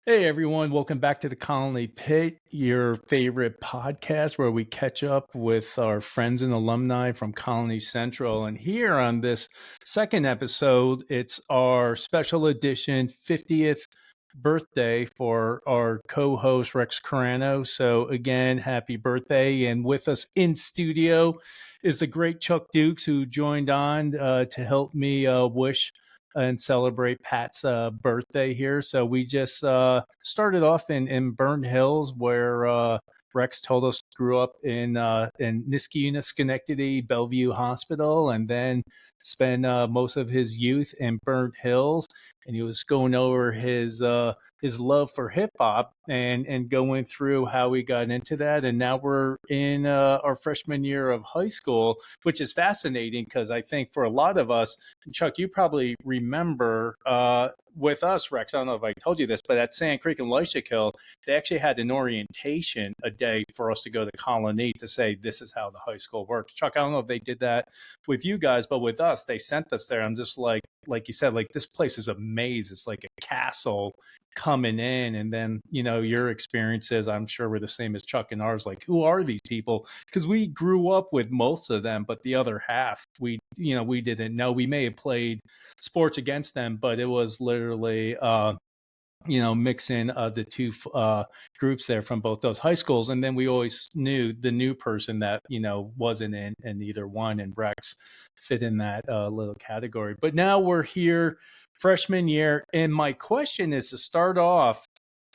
Hey everyone, welcome back to the Colonie Pit, your favorite podcast where we catch up with our friends and alumni from Colony Central. And here on this second episode, it's our special edition 50th birthday for our co-host Rex Carrano. So again, happy birthday. And with us in studio is the great Chuck Dukes, who joined on to help me wish and celebrate Pat's birthday here. So we just started off in Burnt Hills, where Rex told us grew up in Niskayuna, Schenectady, Bellevue Hospital, and then spent most of his youth in Burnt Hills. And he was going over his love for hip hop and going through how he got into that. And now we're in our freshman year of high school, which is fascinating because I think for a lot of us, Chuck, you probably remember with us, Rex. I don't know if I told you this, but at Sand Creek and Lyshkill, they actually had an orientation a day for us to go to Colonie to say this is how the high school works. Chuck, I don't know if they did that with you guys, but with us, they sent us there. I'm just like you said, like this place is a maze. It's like a castle coming in, and then your experiences, I'm sure, were the same as Chuck and ours. Like, who are these people? Because we grew up with most of them, but the other half we didn't know. We may have played sports against them, but it was literally mixing the two groups there from both those high schools. And then we always knew the new person that wasn't in either one, and Rex fit in that little category. But now we're here freshman year, and my question is to start off,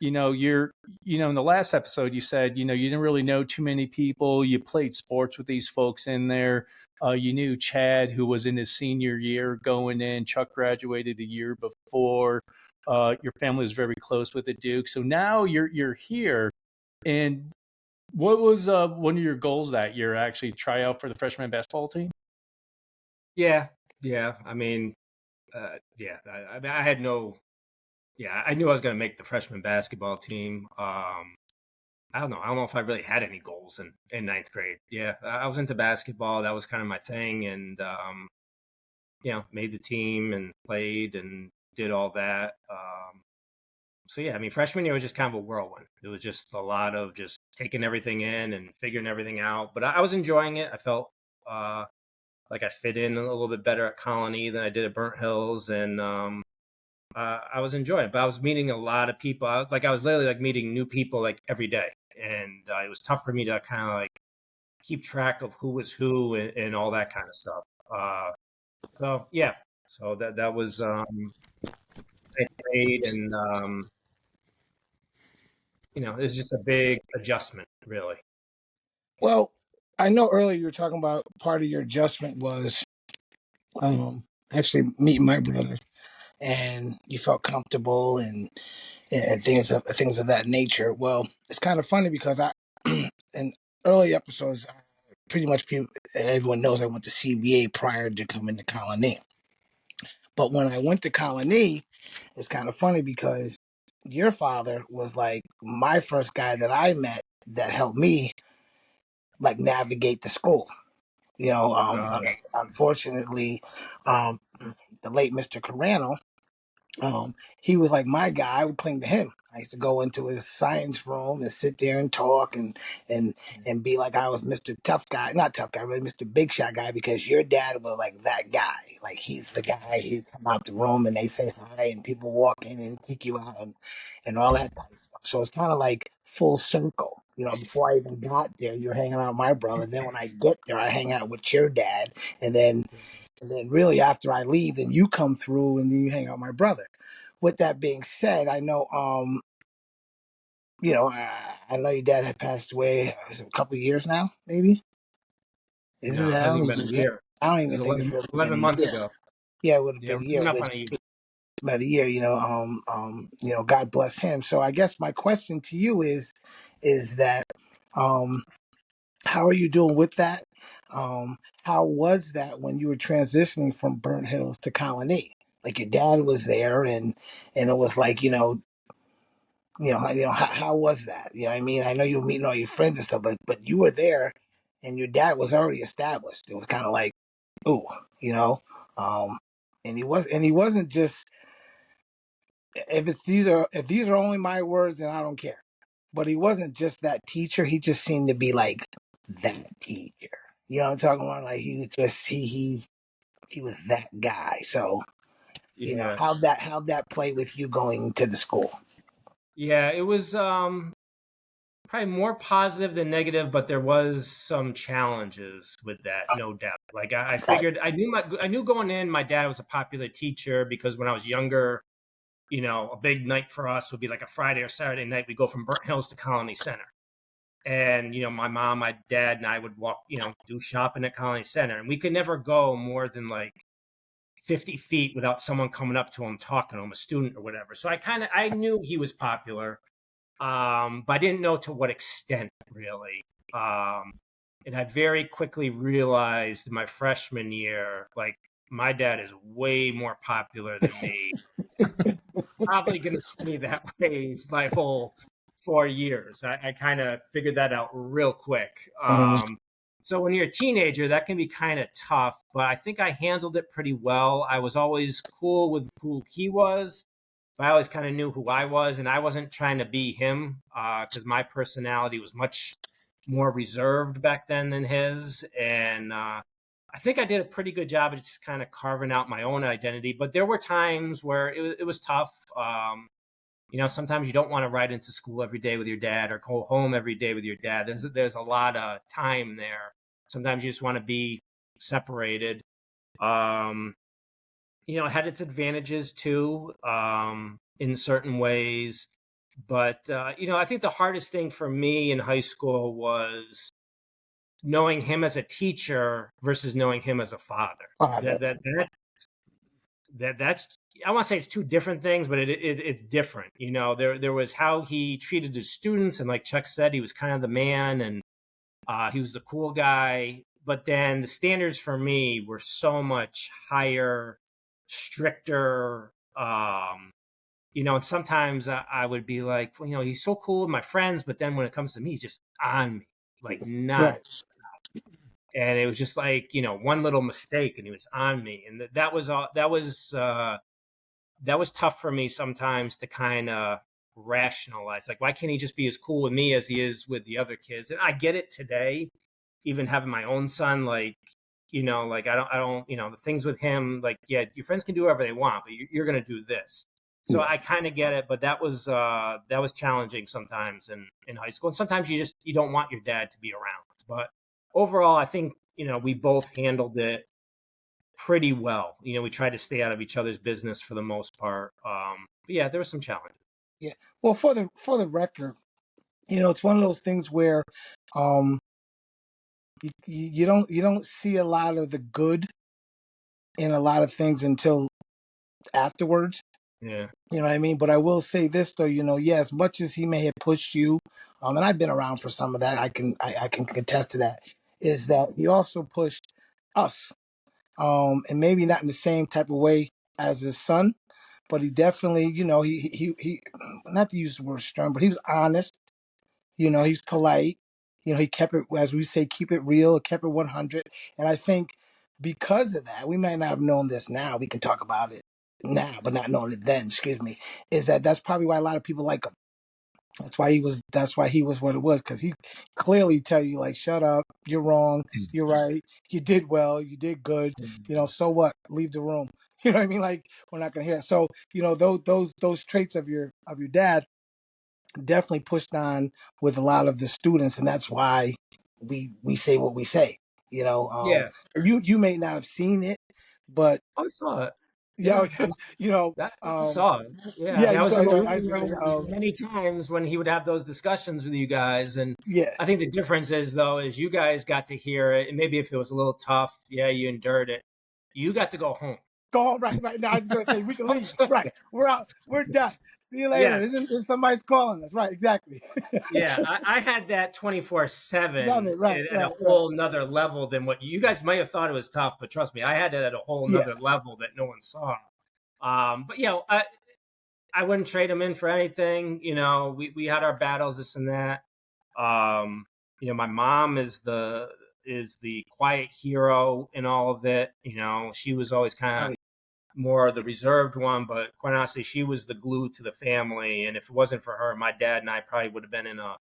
you're in the last episode you said you didn't really know too many people. You played sports with these folks in there. You knew Chad, who was in his senior year going in. Chuck graduated the year before. Your family was very close with the Duke. So now you're here. And what was one of your goals that year? Actually, try out for the freshman basketball team? Yeah, yeah. Yeah. I had no. Yeah, I knew I was going to make the freshman basketball team. I don't know. I don't know if I really had any goals in ninth grade. Yeah, I was into basketball. That was kind of my thing, and made the team and played and did all that. So yeah, I mean, freshman year was just kind of a whirlwind. It was just a lot of just taking everything in and figuring everything out. But I was enjoying it. I felt like I fit in a little bit better at Colonie than I did at Burnt Hills, and I was enjoying it. But I was meeting a lot of people. I was literally like meeting new people like every day, and it was tough for me to kind of like keep track of who was who and all that kind of stuff. So yeah, so that was ninth grade, and it was just a big adjustment, really. Well, I know earlier you were talking about part of your adjustment was actually meeting my brother, and you felt comfortable and things of that nature. Well, it's kind of funny because I in early episodes, pretty much everyone knows I went to CBA prior to coming to Colonie. But when I went to Colonie, it's kind of funny because your father was like my first guy that I met that helped me like navigate the school. Unfortunately, um, the late Mr. Carrano, he was like my guy. I would cling to him. I used to go into his science room and sit there and talk and and be like I was Mr. Tough Guy, not tough guy, really Mr. Big Shot Guy, because your dad was like that guy. Like he's the guy. He'd come out the room and they say hi and people walk in and kick you out and all that type of stuff. So it's kind of like full circle. Before I even got there, you're hanging out with my brother. Then when I get there, I hang out with your dad, and then really after I leave, then you come through and then you hang out with my brother. With that being said, I know I know your dad had passed away a couple of years now, maybe. Is No, it? it I don't hasn't even been a think year. I don't It was even think it's really been 11 a months year. ago. Yeah, it would have Yeah, been we're a year, coming up which on a year. about a year, God bless him. So I guess my question to you is that um how are you doing with that? How was that when you were transitioning from Burnt Hills to Colonie? Like your dad was there and it was like, how was that? You know what I mean? I know you were meeting all your friends and stuff, but you were there and your dad was already established. It was kind of like, ooh, you know, um, and he wasn't just if these are only my words, then I don't care. But he wasn't just that teacher. He just seemed to be like that teacher. You know what I'm talking about? Like he was just he was that guy. So Yeah. how'd that play with you going to the school? Yeah, it was probably more positive than negative, but there was some challenges with that, no doubt. Like I figured I knew going in my dad was a popular teacher because when I was younger, a big night for us would be like a Friday or Saturday night. We go from Burnt Hills to Colony Center. And, my mom, my dad, and I would walk, do shopping at Colony Center. And we could never go more than like 50 feet without someone coming up to him, talking to him, a student or whatever. So I knew he was popular, but I didn't know to what extent really. And I very quickly realized in my freshman year, like my dad is way more popular than me. Probably going to stay that way my whole 4 years. I kind of figured that out real quick. Mhm. So when you're a teenager, that can be kind of tough, but I think I handled it pretty well. I was always cool with who he was, but I always kind of knew who I was, and I wasn't trying to be him because my personality was much more reserved back then than his. And I think I did a pretty good job of just kind of carving out my own identity. But there were times where it was tough. Sometimes you don't want to ride into school every day with your dad or go home every day with your dad. There's a lot of time there. Sometimes you just want to be separated. It had its advantages too, in certain ways. But I think the hardest thing for me in high school was knowing him as a teacher versus knowing him as a father. Father. That's I want to say it's two different things, but it's different. There was how he treated his students, and like Chuck said, he was kind of the man, and he was the cool guy. But then the standards for me were so much higher, stricter. And sometimes I would be like, well, he's so cool with my friends, but then when it comes to me, he's just on me, like not. Right. And it was just like, one little mistake and he was on me. And that was all, that was tough for me sometimes to kind of rationalize. Like, why can't he just be as cool with me as he is with the other kids? And I get it today, even having my own son, like, like I don't, the things with him, like, yeah, your friends can do whatever they want, but you're going to do this. So Yeah. I kind of get it, but that was challenging sometimes in high school. And sometimes you don't want your dad to be around, but overall, I think, we both handled it pretty well. We tried to stay out of each other's business for the most part. But yeah, there were some challenges. Yeah. Well, for the record, it's one of those things where um you don't see a lot of the good in a lot of things until afterwards. Yeah. You know what I mean? But I will say this though, yeah, as much as he may have pushed you, and I've been around for some of that, I can contest to that, is that he also pushed us. And maybe not in the same type of way as his son, but he definitely, he not to use the word stern, but he was honest. He's polite. He kept it, as we say, keep it real, kept it 100. And I think because of that, we might not have known this now. We can talk about it now, but not knowing it then, excuse me, is that's probably why a lot of people like him. That's why he was what it was, because he clearly tell you, like, shut up, you're wrong, you're right, you did well, you did good, so what? Leave the room. You know what I mean? Like, we're not gonna hear it. So, those traits of your dad definitely pushed on with a lot of the students, and that's why we say what we say. Yeah. You may not have seen it, but I saw it. yeah, Yeah. I saw it. Yeah. yeah, And I you was saw in it. the I living see what you're room saying. many times when he would have those discussions with you guys. And Yeah, I think the difference is, though, is you guys got to hear it. And maybe if it was a little tough, yeah, you endured it. You got to go home. go home right now. I was gonna say we can leave. Right, we're out. We're done. See you Yeah. later. Isn't somebody's calling us? Right, exactly. Yeah, I had that 24/7 Right, at a right, right. whole nother level than what you guys might have thought it was tough, but trust me, I had it at a whole Yeah. nother level that no one saw. But I wouldn't trade him in for anything. We had our battles, this and that. My mom is the quiet hero in all of it. She was always kind of more the reserved one, but quite honestly, she was the glue to the family. And if it wasn't for her, my dad and I probably would have been in a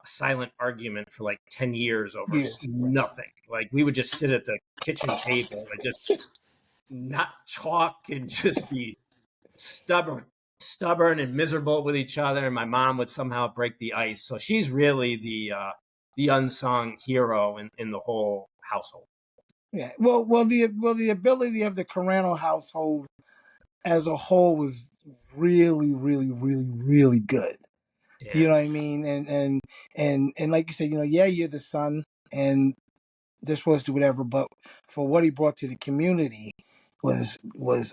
silent argument for like 10 years over Yes. nothing. Like we would just sit at the kitchen table and just not talk and just be stubborn and miserable with each other. And my mom would somehow break the ice. So she's really the unsung hero in the whole household. Yeah. Well, the ability of the Carrano household as a whole was really, really, really, really good. Yeah. You know what I mean? And like you said, yeah, you're the son, and they're supposed to do whatever, but for what he brought to the community was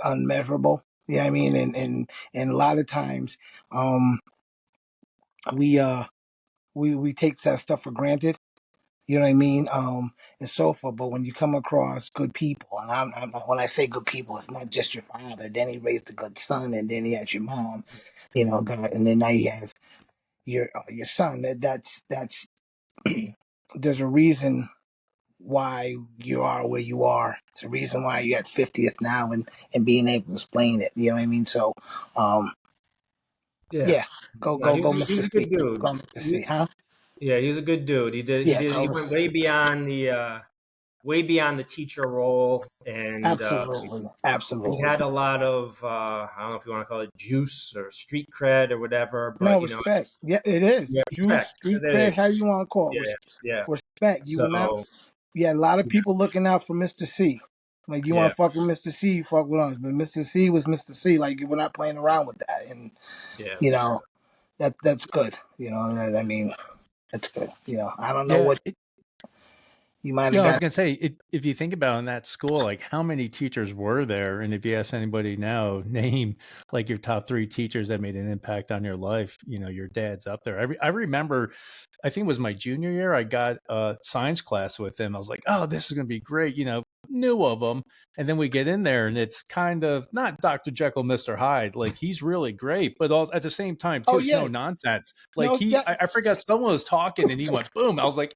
unmeasurable. You know what I mean? And a lot of times, we we take that stuff for granted. You know what I mean? And so forth. But when you come across good people, and when I say good people, it's not just your father. Then he raised a good son, and then he has your mom. God, and then now you have your son. That's there's a reason why you are where you are. It's a reason why you're at 50th now, and being able to explain it. You know what I mean? So, Yeah. yeah, go No, go go, he Mr. was a C. good dude. Go, Mr. C. Huh? Yeah, he was a good dude. Yeah, go, He Mr. went C. way beyond the teacher role, and Absolutely, he absolutely. had a lot of I don't know if you want to call it juice or street cred or whatever, No but respect. Yeah, it is. yeah, Juice, respect. street It cred, is. how you want to call it. Yeah, yeah. Respect. You will not. So Yeah, a lot of people looking out for Mr. C. Like you want yeah, to fuck with Mr. C, you fuck with us. But Mr. C was Mr. C. Like we're not playing around with that, and yeah, you know that's good. I mean, that's good. I don't know Yeah. what you might have Yeah, I was got. gonna say, if you think about in that school, like how many teachers were there, and if you ask anybody now, name like your top three teachers that made an impact on your life. Your dad's up there. I remember, I think it was my junior year. I got a science class with him. I was like, oh, this is gonna be great. Knew of him, and then we get in there, and it's kind of not Dr. Jekyll, Mr. Hyde. Like he's really great, but also at the same time Oh too, it's yeah, no nonsense. Like no, I forgot someone was talking, and he went boom. I was like,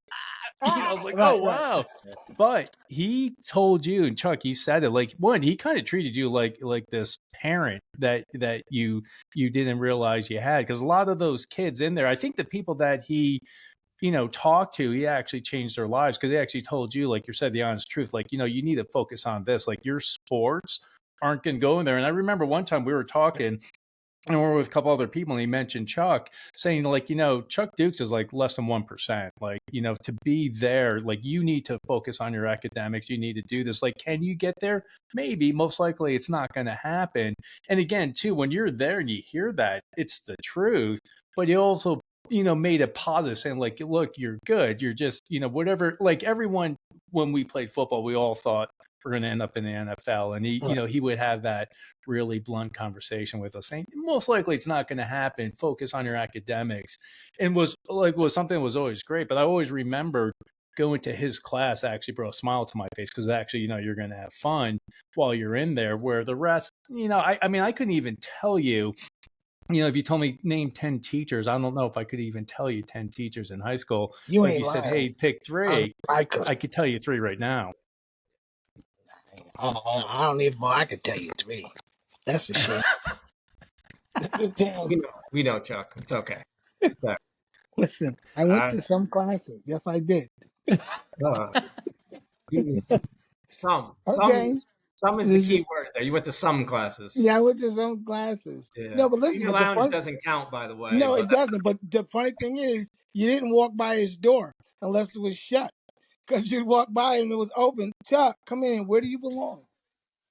I was like, oh right. wow. But he told you, and Chuck, he said it like one, he kind of treated you like this parent that you didn't realize you had. Because a lot of those kids in there, I think the people that he talked to, he actually changed their lives because they actually told you, like you said, the honest truth. Like, you need to focus on this. Like your sports aren't going to go in there. And I remember one time we were talking and we're with a couple other people, and he mentioned Chuck saying, like, Chuck Dukes is like less than 1%. Like, to be there, like, you need to focus on your academics. You need to do this. Like, can you get there? Maybe. Most likely it's not going to happen. And again, too, when you're there and you hear that, it's the truth. But he also, made it positive, saying, like, look, you're good. You're just, whatever. Like, everyone, when we played football, we all thought we're going to end up in the NFL. And he would have that really blunt conversation with us, saying most likely it's not going to happen. Focus on your academics, and was something that was always great. But I always remembered going to his class actually brought a smile to my face because actually, you're going to have fun while you're in there. Where the rest, I mean, I couldn't even tell you. If you told me name 10 teachers, I don't know if I could even tell you 10 teachers in high school. You But if ain't you said, lying. hey, pick three, I could. I could tell you three right now. I don't even. I could tell you three. That's a shame. Damn. we know, Chuck. It's okay. Listen, I went to some classes. Yes, I did. Uh, some Okay. some is the key word there. You went to some classes. Yeah, I went to some classes. Yeah, No, but listen, senior but the lounge fun. doesn't count, by the way. No, But it doesn't. But the funny thing is, you didn't walk by his door unless it was shut. Because you'd walk by and it was open. Chuck, come in. Where do you belong?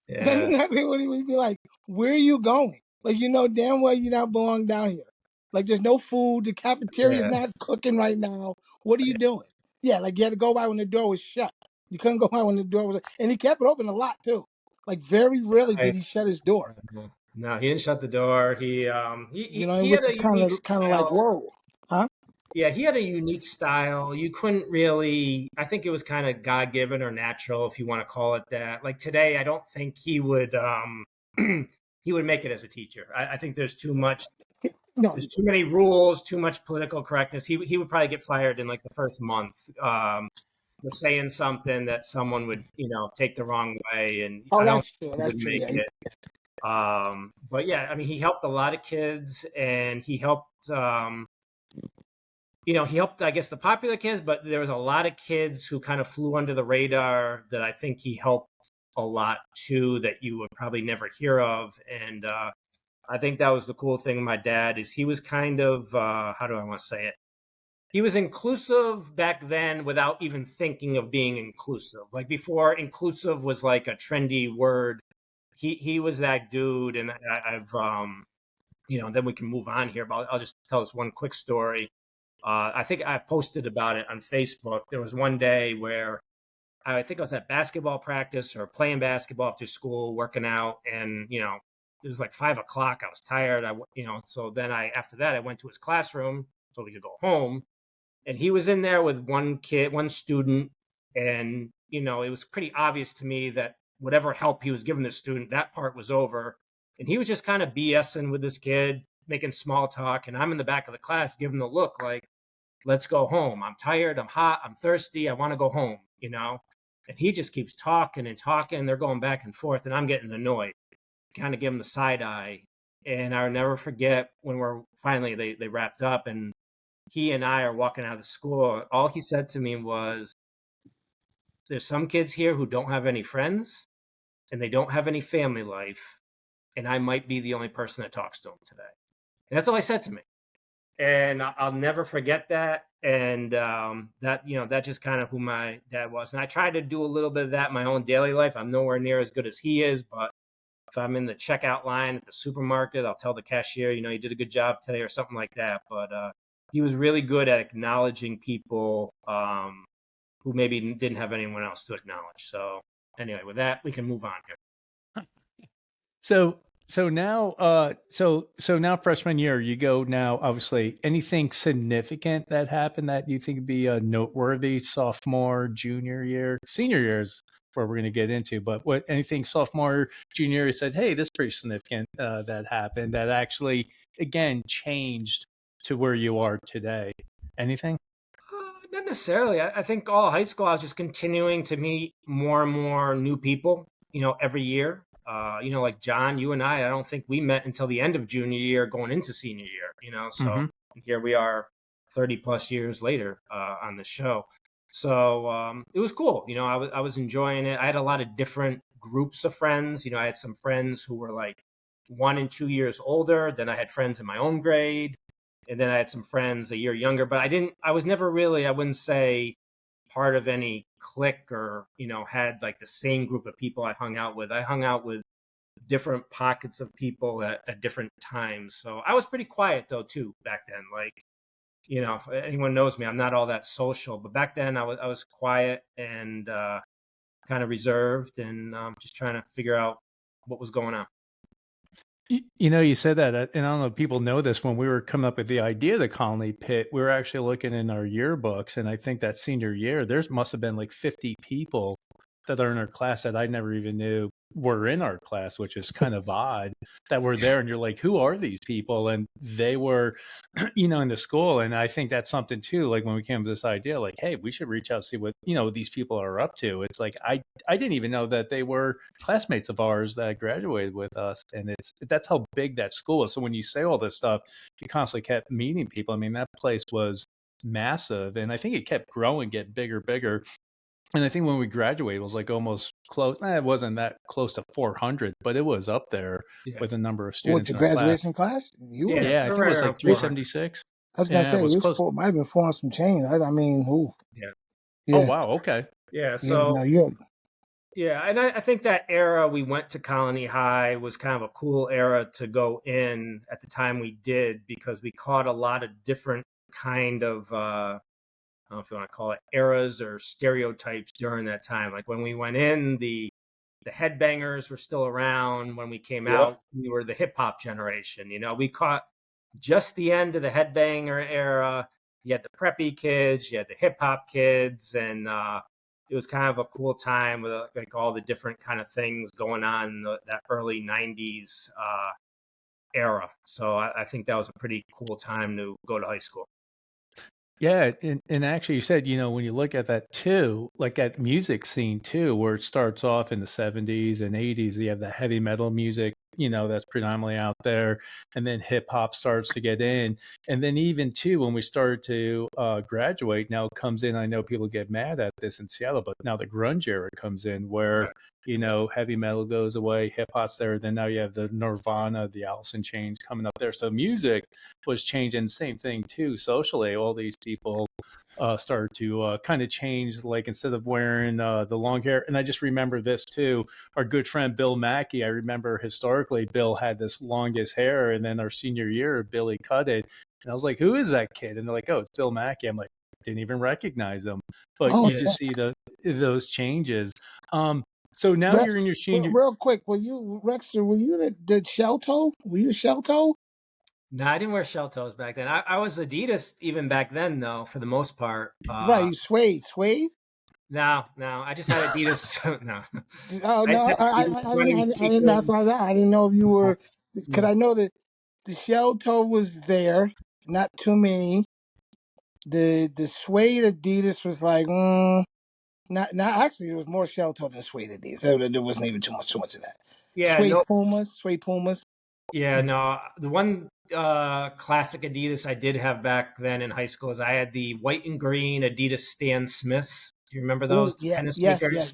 yeah, What he would be like, where are you going? Like, damn well you don't belong down here. Like, there's no food. The cafeteria's yeah, not cooking right now. What are you doing? Yeah, like you had to go by when the door was shut. You couldn't go by when the door was, and he kept it open a lot too. Like, very rarely did he shut his door. no, he didn't shut the door. He Which had is a unique kind of like, style. whoa, huh? Yeah, he had a unique style. You couldn't really. I think it was kind of God given or natural, if you want to call it that. Like today, I don't think he would. He would make it as a teacher. I think there's too much. No, There's too many rules, too much political correctness. He would probably get fired in like the first month. for saying something that someone would, take the wrong way, and Oh, I don't that's true. think he That's would true. make Yeah. it. But yeah, I mean, he helped a lot of kids, and he helped, he helped, I guess, the popular kids, but there was a lot of kids who kind of flew under the radar that I think he helped a lot too, that you would probably never hear of. And I think that was the cool thing with my dad, is he was kind of, how do I want to say it? He was inclusive back then without even thinking of being inclusive. Like before, inclusive was like a trendy word. He was that dude, and I've then we can move on here. But I'll just tell this one quick story. I think I posted about it on Facebook. There was one day where I think I was at basketball practice or playing basketball after school, working out, and it was like 5 o'clock. I was tired. So then after that I went to his classroom so we could go home, and he was in there with one student, and it was pretty obvious to me that whatever help he was giving the student, that part was over, and he was just kind of BSing with this kid, making small talk, and I'm in the back of the class giving the look like, let's go home. I'm tired. I'm hot. I'm thirsty. I want to go home. And he just keeps talking and talking. They're going back and forth, and I'm getting annoyed. Kind of give him the side eye. And I'll never forget when they wrapped up, and he and I are walking out of the school. All he said to me was, there's some kids here who don't have any friends, and they don't have any family life, and I might be the only person that talks to them today. And that's all he said to me. And I'll never forget that. And that just kind of who my dad was. And I try to do a little bit of that in my own daily life. I'm nowhere near as good as he is, but if I'm in the checkout line at the supermarket, I'll tell the cashier, you did a good job today, or something like that. But he was really good at acknowledging people who maybe didn't have anyone else to acknowledge. So anyway, with that, we can move on here. So now freshman year, you go now, obviously, anything significant that happened that you think would be a noteworthy sophomore, junior year, senior years where we're going to get into, but anything sophomore, junior, you said, hey, this is pretty significant that happened that actually, again, changed to where you are today. Anything? Not necessarily. I think all high school, I was just continuing to meet more and more new people, every year. Like John, you and I don't think we met until the end of junior year going into senior year, so here we are 30 plus years later on the show. So it was cool. I was enjoying it. I had a lot of different groups of friends. I had some friends who were like 1 and 2 years older. Then I had friends in my own grade. And then I had some friends a year younger, but I was never really, I wouldn't say, part of any clique or, had like the same group of people I hung out with. I hung out with different pockets of people at different times. So I was pretty quiet though too back then. Like, if anyone knows me, I'm not all that social, but back then I was quiet and kind of reserved, and just trying to figure out what was going on. You said that, and I don't know if people know this. When we were coming up with the idea of the Colonie Pit, we were actually looking in our yearbooks, and I think that senior year, there must have been like 50 people that are in our class that I never even knew were in our class, which is kind of odd that were there. And you're like, who are these people? And they were, in the school. And I think that's something too, like when we came to this idea, like, hey, we should reach out and see what, these people are up to. It's like, I didn't even know that they were classmates of ours that graduated with us. And that's how big that school is. So when you say all this stuff, you constantly kept meeting people. I mean, that place was massive. And I think it kept growing, get bigger. And I think when we graduated, it was like almost close. It wasn't that close to 400, but it was up there with a number of With students the in our class. graduation class? You were. Yeah, I think it was like 376. I was gonna say it was it was close. might have been 400 some change. I mean, who? Yeah. Oh wow. Okay. Yeah. So no, you're. Yeah, and I think that era we went to Colony High was kind of a cool era to go in at the time we did, because we caught a lot of different kind of I don't know if you want to call it eras or stereotypes during that time. Like when we went in, the headbangers were still around. When we came out, we were the hip hop generation. We caught just the end of the headbanger era. You had the preppy kids, you had the hip hop kids, and it was kind of a cool time with like all the different kind of things going on in that early 90s era. So I think that was a pretty cool time to go to high school. Yeah, and actually you said, when you look at that too, like that music scene too, where it starts off in the 70s and 80s, you have the heavy metal music, that's predominantly out there, and then hip hop starts to get in. And then even too, when we started to graduate, now it comes in, I know people get mad at this in Seattle, but now the grunge era comes in where, Right. heavy metal goes away, hip hop's there, then now you have the Nirvana, the Alice in Chains coming up there. So music was changing. Same thing too socially. All these people started to kind of change. Like instead of wearing the long hair, and I just remember this too. Our good friend Bill Mackey. I remember historically Bill had this longest hair, and then our senior year Billy cut it, and I was like, "Who is that kid?" And they're like, "Oh, it's Bill Mackey." I'm like, didn't even recognize him. But Oh, you just see those changes. So now Rex, you're in your senior. real quick, were you Rexter? Were you the shell toe? Were you shell toe? No, I didn't wear shell toes back then. I was Adidas even back then, though, for the most part. Right, you suede. No, I just had Adidas. No, Oh I just no, had Adidas running I didn't. That's sneakers. why I didn't know if you were, because No. I know that the shell toe was there, not too many. The suede Adidas was like, not actually. There was more shell toe than suede Adidas. So there wasn't even too much of that. Yeah, no, Suede Pumas. yeah, no. The one classic Adidas I did have back then in high school is I had the white and green Adidas Stan Smiths. Do you remember Oh those yeah, tennis yes, sneakers?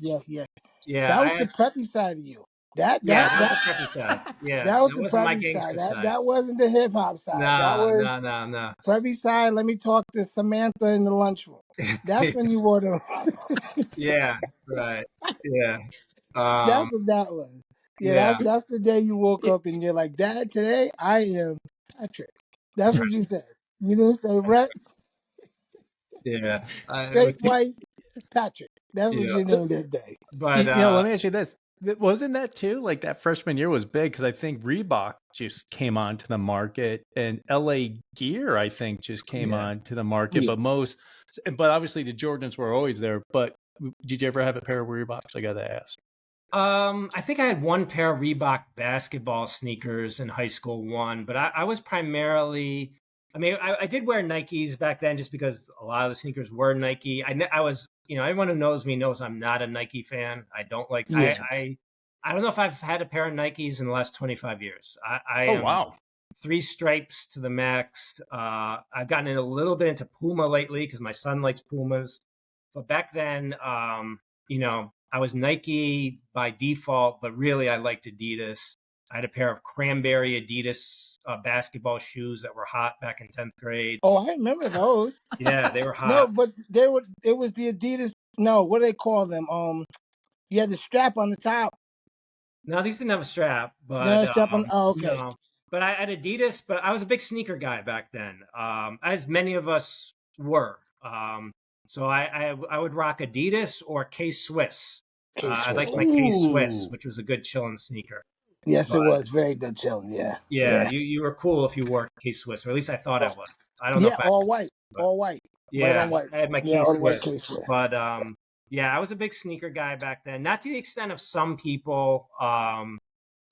Yeah, That I was the had. preppy side of you. That Yeah, that that was the that preppy side. Yeah, that was that the wasn't my preppy side. gangster That side. that wasn't the hip hop side. That No, was no, no, no. preppy side. Let me talk to Samantha in the lunchroom. That's when you wore them. Yeah, right. Yeah. That's Um, what that was. Yeah, yeah, that's the day you woke up and you're like, Dad, today I am Patrick. That's what you said. You didn't say Rex, yeah. It was, straight white Patrick. That's what yeah. you So, named that day. But let me ask you this. Wasn't that too like that freshman year was big because I think Reebok just came onto the market and LA Gear I think just came yeah. on to the market, Yeah. but obviously the Jordans were always there. But did you ever have a pair of Reeboks? I got to ask. I think I had one pair of Reebok basketball sneakers in high school, one, but I was primarily, I mean, I did wear Nikes back then just because a lot of the sneakers were Nike. I was, everyone who knows me knows I'm not a Nike fan. I don't like, Yeah. I don't know if I've had a pair of Nikes in the last 25 years. I Oh am wow. three stripes to the max. I've gotten in a little bit into Puma lately because my son likes Pumas. But back then, I was Nike by default, but really I liked Adidas. I had a pair of cranberry Adidas basketball shoes that were hot back in 10th grade. Oh, I remember those. Yeah, they were No, hot. but it was the Adidas. No, what do they call them? You had the strap on the top. Now these didn't have a strap, No but strap on. Oh, okay. no. But I had Adidas, but I was a big sneaker guy back then, as many of us were. So I would rock Adidas or K Swiss. K I Swiss. liked my K Swiss, Ooh. which was a good chilling sneaker. Yes, But it was very good chilling. Yeah, yeah, yeah, you were cool if you wore K Swiss, or at least I thought I was. I don't know yeah. if I, All white, but white yeah, on white. I had my Yeah, K all white Swiss. K Swiss. But yeah, I was a big sneaker guy back then. Not to the extent of some people.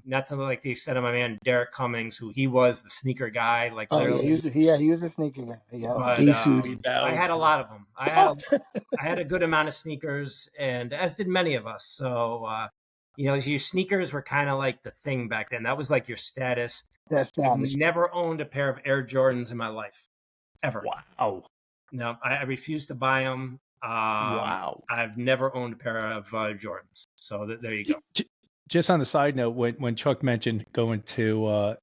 Not to like the extent of my man Derek Cummings, who he was the sneaker guy, like Oh yeah, literally. he was a sneaker guy. Yeah, But DC. We I vouch had a for. lot of them. I had a good amount of sneakers, and as did many of us. So your sneakers were kind of like the thing back then. That was like your status. That's I've stylish. never owned a pair of Air Jordans in my life, ever. Wow. No, I refuse to buy them. Wow. I've never owned a pair of Jordans. So there you go. Just on the side note, when Chuck mentioned going to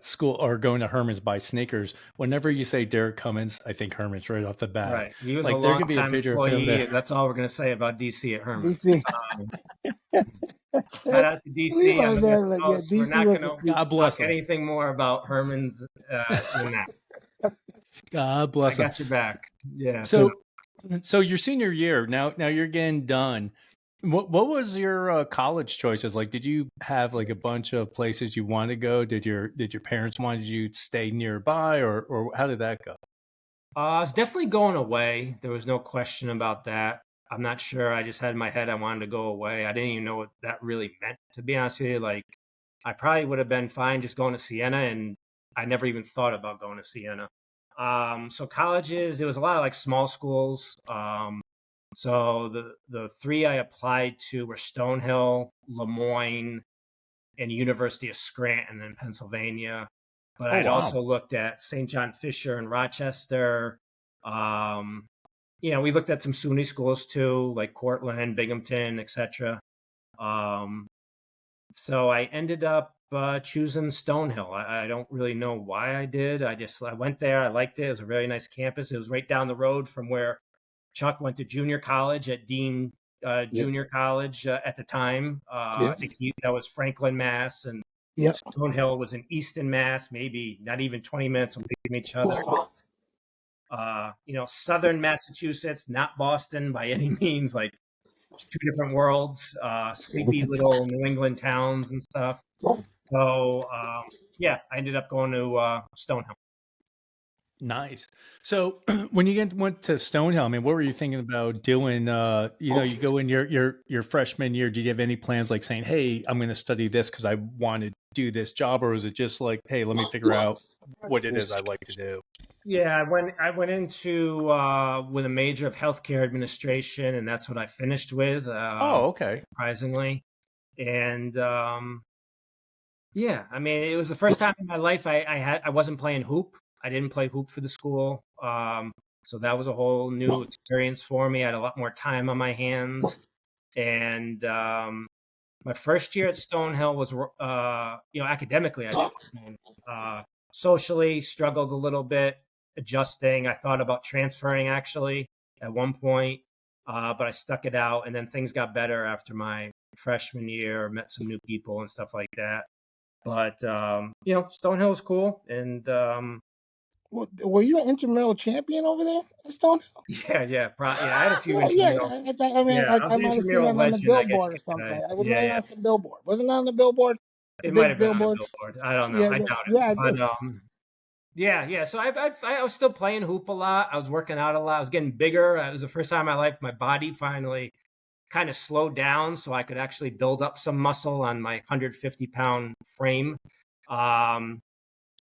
school or going to Herman's to buy sneakers, whenever you say Derek Cummins, I think Herman's right off the bat. Right. He was a Like there could be a longtime picture of him employee. there. That's all we're going to say about DC at Herman's. DC. Shout out to We DC on love the West that. Yeah, Coast. We're DC not was going a to sneaker. God talk bless him. anything more about Herman's than that. God I bless him. got your back. Yeah. So your senior year, now you're getting done. What was your college choices like? Did you have like a bunch of places you wanted to go? Did your parents wanted you to stay nearby, or how did that go? I was definitely going away. There was no question about that. I'm not sure. I just had in my head I wanted to go away. I didn't even know what that really meant, to be honest with you. Like, I probably would have been fine just going to Siena, and I never even thought about going to Siena. So colleges, there was a lot of like small schools. So the three I applied to were Stonehill, Lemoyne, and University of Scranton in Pennsylvania. But Oh, I'd wow. also looked at St. John Fisher in Rochester. We looked at some SUNY schools too, like Cortland, Binghamton, etc. So I ended up choosing Stonehill. I don't really know why I did. I went there. I liked it. It was a very nice campus. It was right down the road from where Chuck went to junior college at Dean Yep. Junior College at the time. I Yep. think that was Franklin, Mass, and Yep. Stonehill was in Easton, Mass. Maybe not even 20 minutes away from each other. Southern Massachusetts, not Boston by any means. Like two different worlds, sleepy little New England towns and stuff. So, I ended up going to Stonehill. Nice. So when you went to Stonehill, I mean, what were you thinking about doing? You go in your freshman year. Did you have any plans like saying, "Hey, I'm going to study this because I want to do this job," or was it just like, "Hey, let me figure out what it is I like to do"? Yeah, I went into with a major of healthcare administration, and that's what I finished with. Oh, okay. Surprisingly, and I mean, it was the first time in my life I wasn't playing hoop. I didn't play hoop for the school, so that was a whole new experience for me. I had a lot more time on my hands, and my first year at Stonehill was, academically I did fine. Socially struggled a little bit adjusting. I thought about transferring actually at one point, but I stuck it out, and then things got better after my freshman year. Met some new people and stuff like that. But Stonehill was cool, and Were you an intramural champion over there at Stonehill? I had a few Yeah, intramural. I mean, Yeah, I was I an might have seen intramural that on the legend, I guess billboard you or could something. say. I was Yeah, laying yeah. on some billboard. Wasn't that on the billboard? The It might big have been on a billboard. billboard. I don't know. Yeah, I doubt it. yeah. But yeah. So I was still playing hoop a lot. I was working out a lot. I was getting bigger. It was the first time in my life my body finally kind of slowed down, so I could actually build up some muscle on my 150-pound frame. But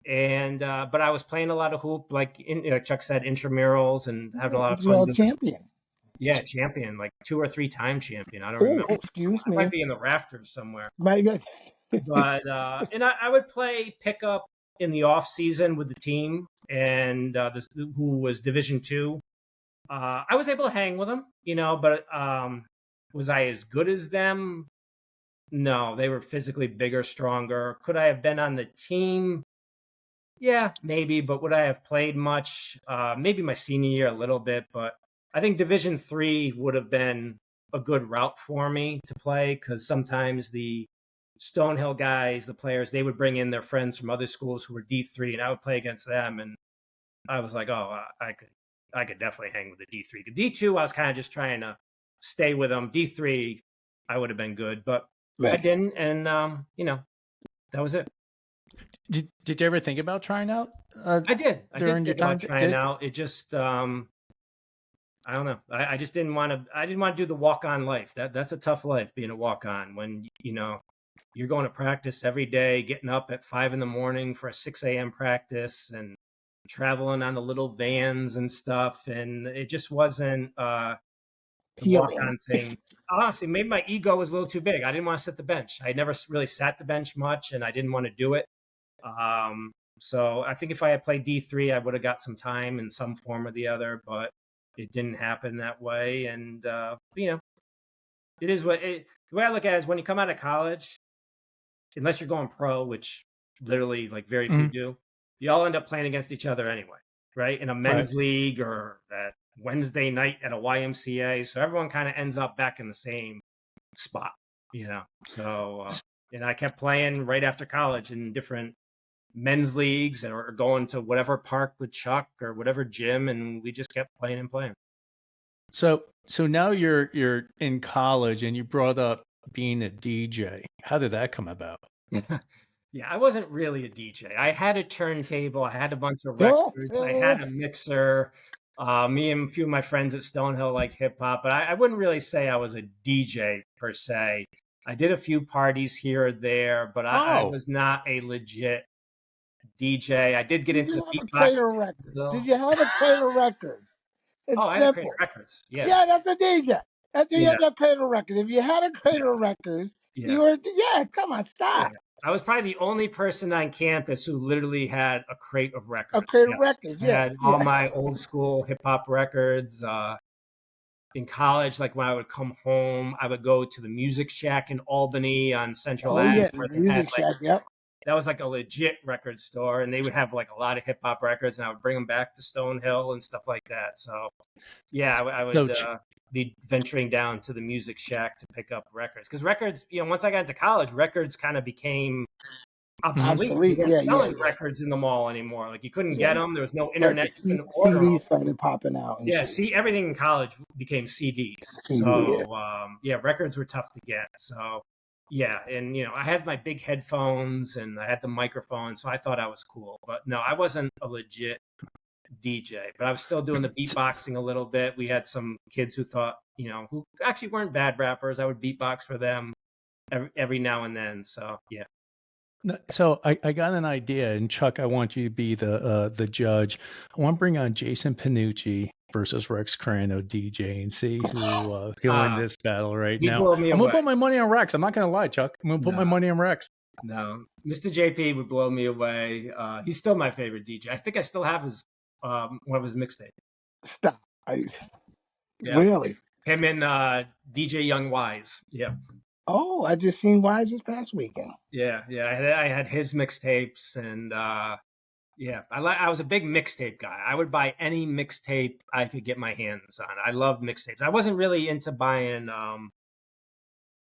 I was playing a lot of hoop, like Chuck said, intramurals, and having a lot of fun Intramural doing it. champion. Yeah, champion, like 2 or 3-time champion. I don't Oh, remember. excuse I might me. be in the rafters somewhere. Maybe. But and I would play pickup in the off season with the team, and who was Division II. I was able to hang with them, but was I as good as them? No, they were physically bigger, stronger. Could I have been on the team? Yeah, maybe, but would I have played much? Maybe my senior year a little bit, but I think Division III would have been a good route for me to play, because sometimes the Stonehill guys, the players, they would bring in their friends from other schools who were D3, and I would play against them, and I was like, oh, I could definitely hang with the D3. The D2, I was kind of just trying to stay with them. D3, I would have been good, but I Right. didn't, and that was it. Did you ever think about trying out? I did. I during did your think about time? trying out. It just, I don't know. I just didn't want to. I didn't want to do the walk-on life. That's a tough life, being a walk-on, when you're going to practice every day, getting up at 5 in the morning for a 6 a.m. practice, and traveling on the little vans and stuff. And it just wasn't the Healing. walk-on thing. Honestly, maybe my ego was a little too big. I didn't want to sit the bench. I never really sat the bench much, and I didn't want to do it. So I think if I had played D3, I would have got some time in some form or the other, but it didn't happen that way. And, it is the way I look at it is, when you come out of college, unless you're going pro, which literally like very few Mhm. do, you all end up playing against each other anyway, right? In a men's league, or that Wednesday night at a YMCA. So everyone kind of ends up back in the same spot, So, and I kept playing right after college in different men's leagues, or going to whatever park with Chuck or whatever gym, and we just kept playing and playing. So now you're in college, and you brought up being a DJ. How did that come about? Yeah, I wasn't really a DJ. I had a turntable, I had a bunch of Oh, records, I had a mixer. Me and a few of my friends at Stonehill liked hip hop, but I wouldn't really say I was a DJ per se. I did a few parties here or there, but I Oh, was not a legit DJ. I did get Did into you the have a beatbox. crate of records? Did you have a crate of records? Oh, It's I had a crate of simple. records. Yeah. Yeah, that's a DJ. That's you Yeah. have a crate of records. If you had a crate of records, Yeah. you were come on, Yeah. stop. I was probably the only person on campus who literally had a crate of records. A crate of Yes. records, I yeah. had all my old school hip hop records. In college, like when I would come home, I would go to the Music Shack in Albany on Central Oh Ave, yeah, where the they had Music like, Shack, yep. that was like a legit record store, and they would have like a lot of hip hop records, and I would bring them back to Stonehill and stuff like that. So yeah, I So would be venturing down to the Music Shack to pick up records, because records, once I got into college, records kind of became obsolete. You Obsolete. weren't Yeah, yeah, selling yeah. records in the mall anymore. Like you couldn't Yeah. get them. There was no Right. The internet. You couldn't order them. CDs started popping out and Yeah, shit. see, everything in college became CDs. CD, So, yeah, records were tough to get. So, yeah, and I had my big headphones and I had the microphone, so I thought I was cool. But no, I wasn't a legit DJ, but I was still doing the beatboxing a little bit. We had some kids who thought, who actually weren't bad rappers. I would beatbox for them every now and then. So, yeah. So I got an idea, and Chuck, I want you to be the judge. I want to bring on Jason Panucci versus Rex Carrano DJ and see who win this battle right He now. blew me I'm gonna away. put my money on Rex. I'm not gonna lie, Chuck. I'm gonna put my money on Rex. No, Mr. JP would blow me away. He's still my favorite DJ. I think I still have his one of his mixtapes. Stop. Yeah. Really? Him and DJ Young Wise. Yeah. Oh, I just seen Wise this past weekend. Yeah, yeah. I had his mixtapes, and yeah, I was a big mixtape guy. I would buy any mixtape I could get my hands on. I loved mixtapes. I wasn't really into buying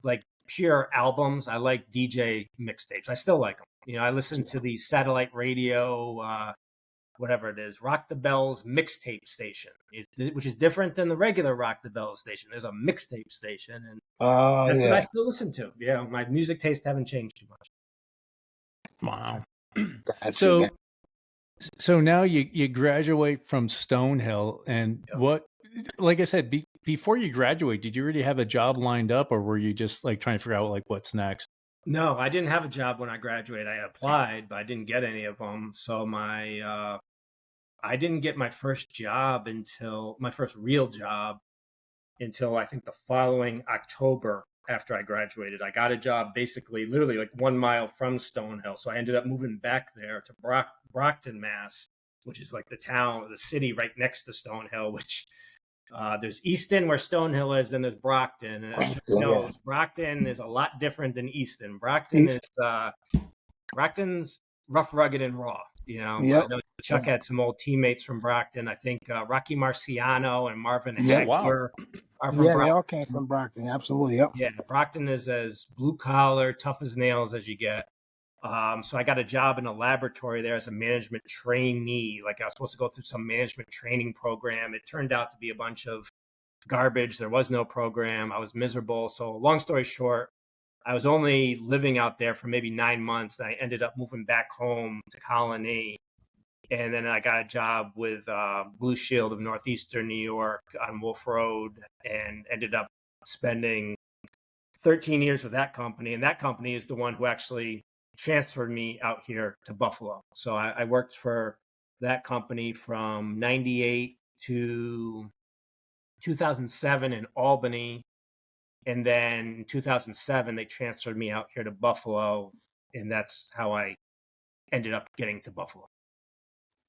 like pure albums. I like DJ mixtapes. I still like them. I listen to the satellite radio, whatever it is, Rock the Bells mixtape station, which is different than the regular Rock the Bells station. There's a mixtape station, and that's what I still listen to. Yeah, my music tastes haven't changed too much. Wow. So now you graduate from Stonehill, and what, like I said, before you graduate, did you already have a job lined up, or were you just like trying to figure out like what's next? No, I didn't have a job when I graduated. I applied, but I didn't get any of them. So I didn't get my first job my first real job until I think the following October after I graduated. I got a job basically literally like 1 mile from Stonehill. So I ended up moving back there to Brockton, Mass, which is like the city right next to Stonehill, which there's Easton where Stonehill is, then there's Brockton. And as Chuck knows, Brockton is a lot different than Easton. Brockton's rough, rugged, and raw. I know Chuck had some old teammates from Brockton. I think Rocky Marciano and Marvin Heck are from Brockton. They all came from Brockton. Absolutely, yep. Yeah, Brockton is as blue collar, tough as nails as you get. So I got a job in a laboratory there as a management trainee. Like I was supposed to go through some management training program. It turned out to be a bunch of garbage. There was no program. I was miserable. So long story short, I was only living out there for maybe 9 months. And I ended up moving back home to Colonie. And then I got a job with Blue Shield of Northeastern New York on Wolf Road, and ended up spending 13 years with that company. And that company is the one who actually transferred me out here to Buffalo. So I worked for that company from 98 to 2007 in Albany. And then in 2007, they transferred me out here to Buffalo. And that's how I ended up getting to Buffalo.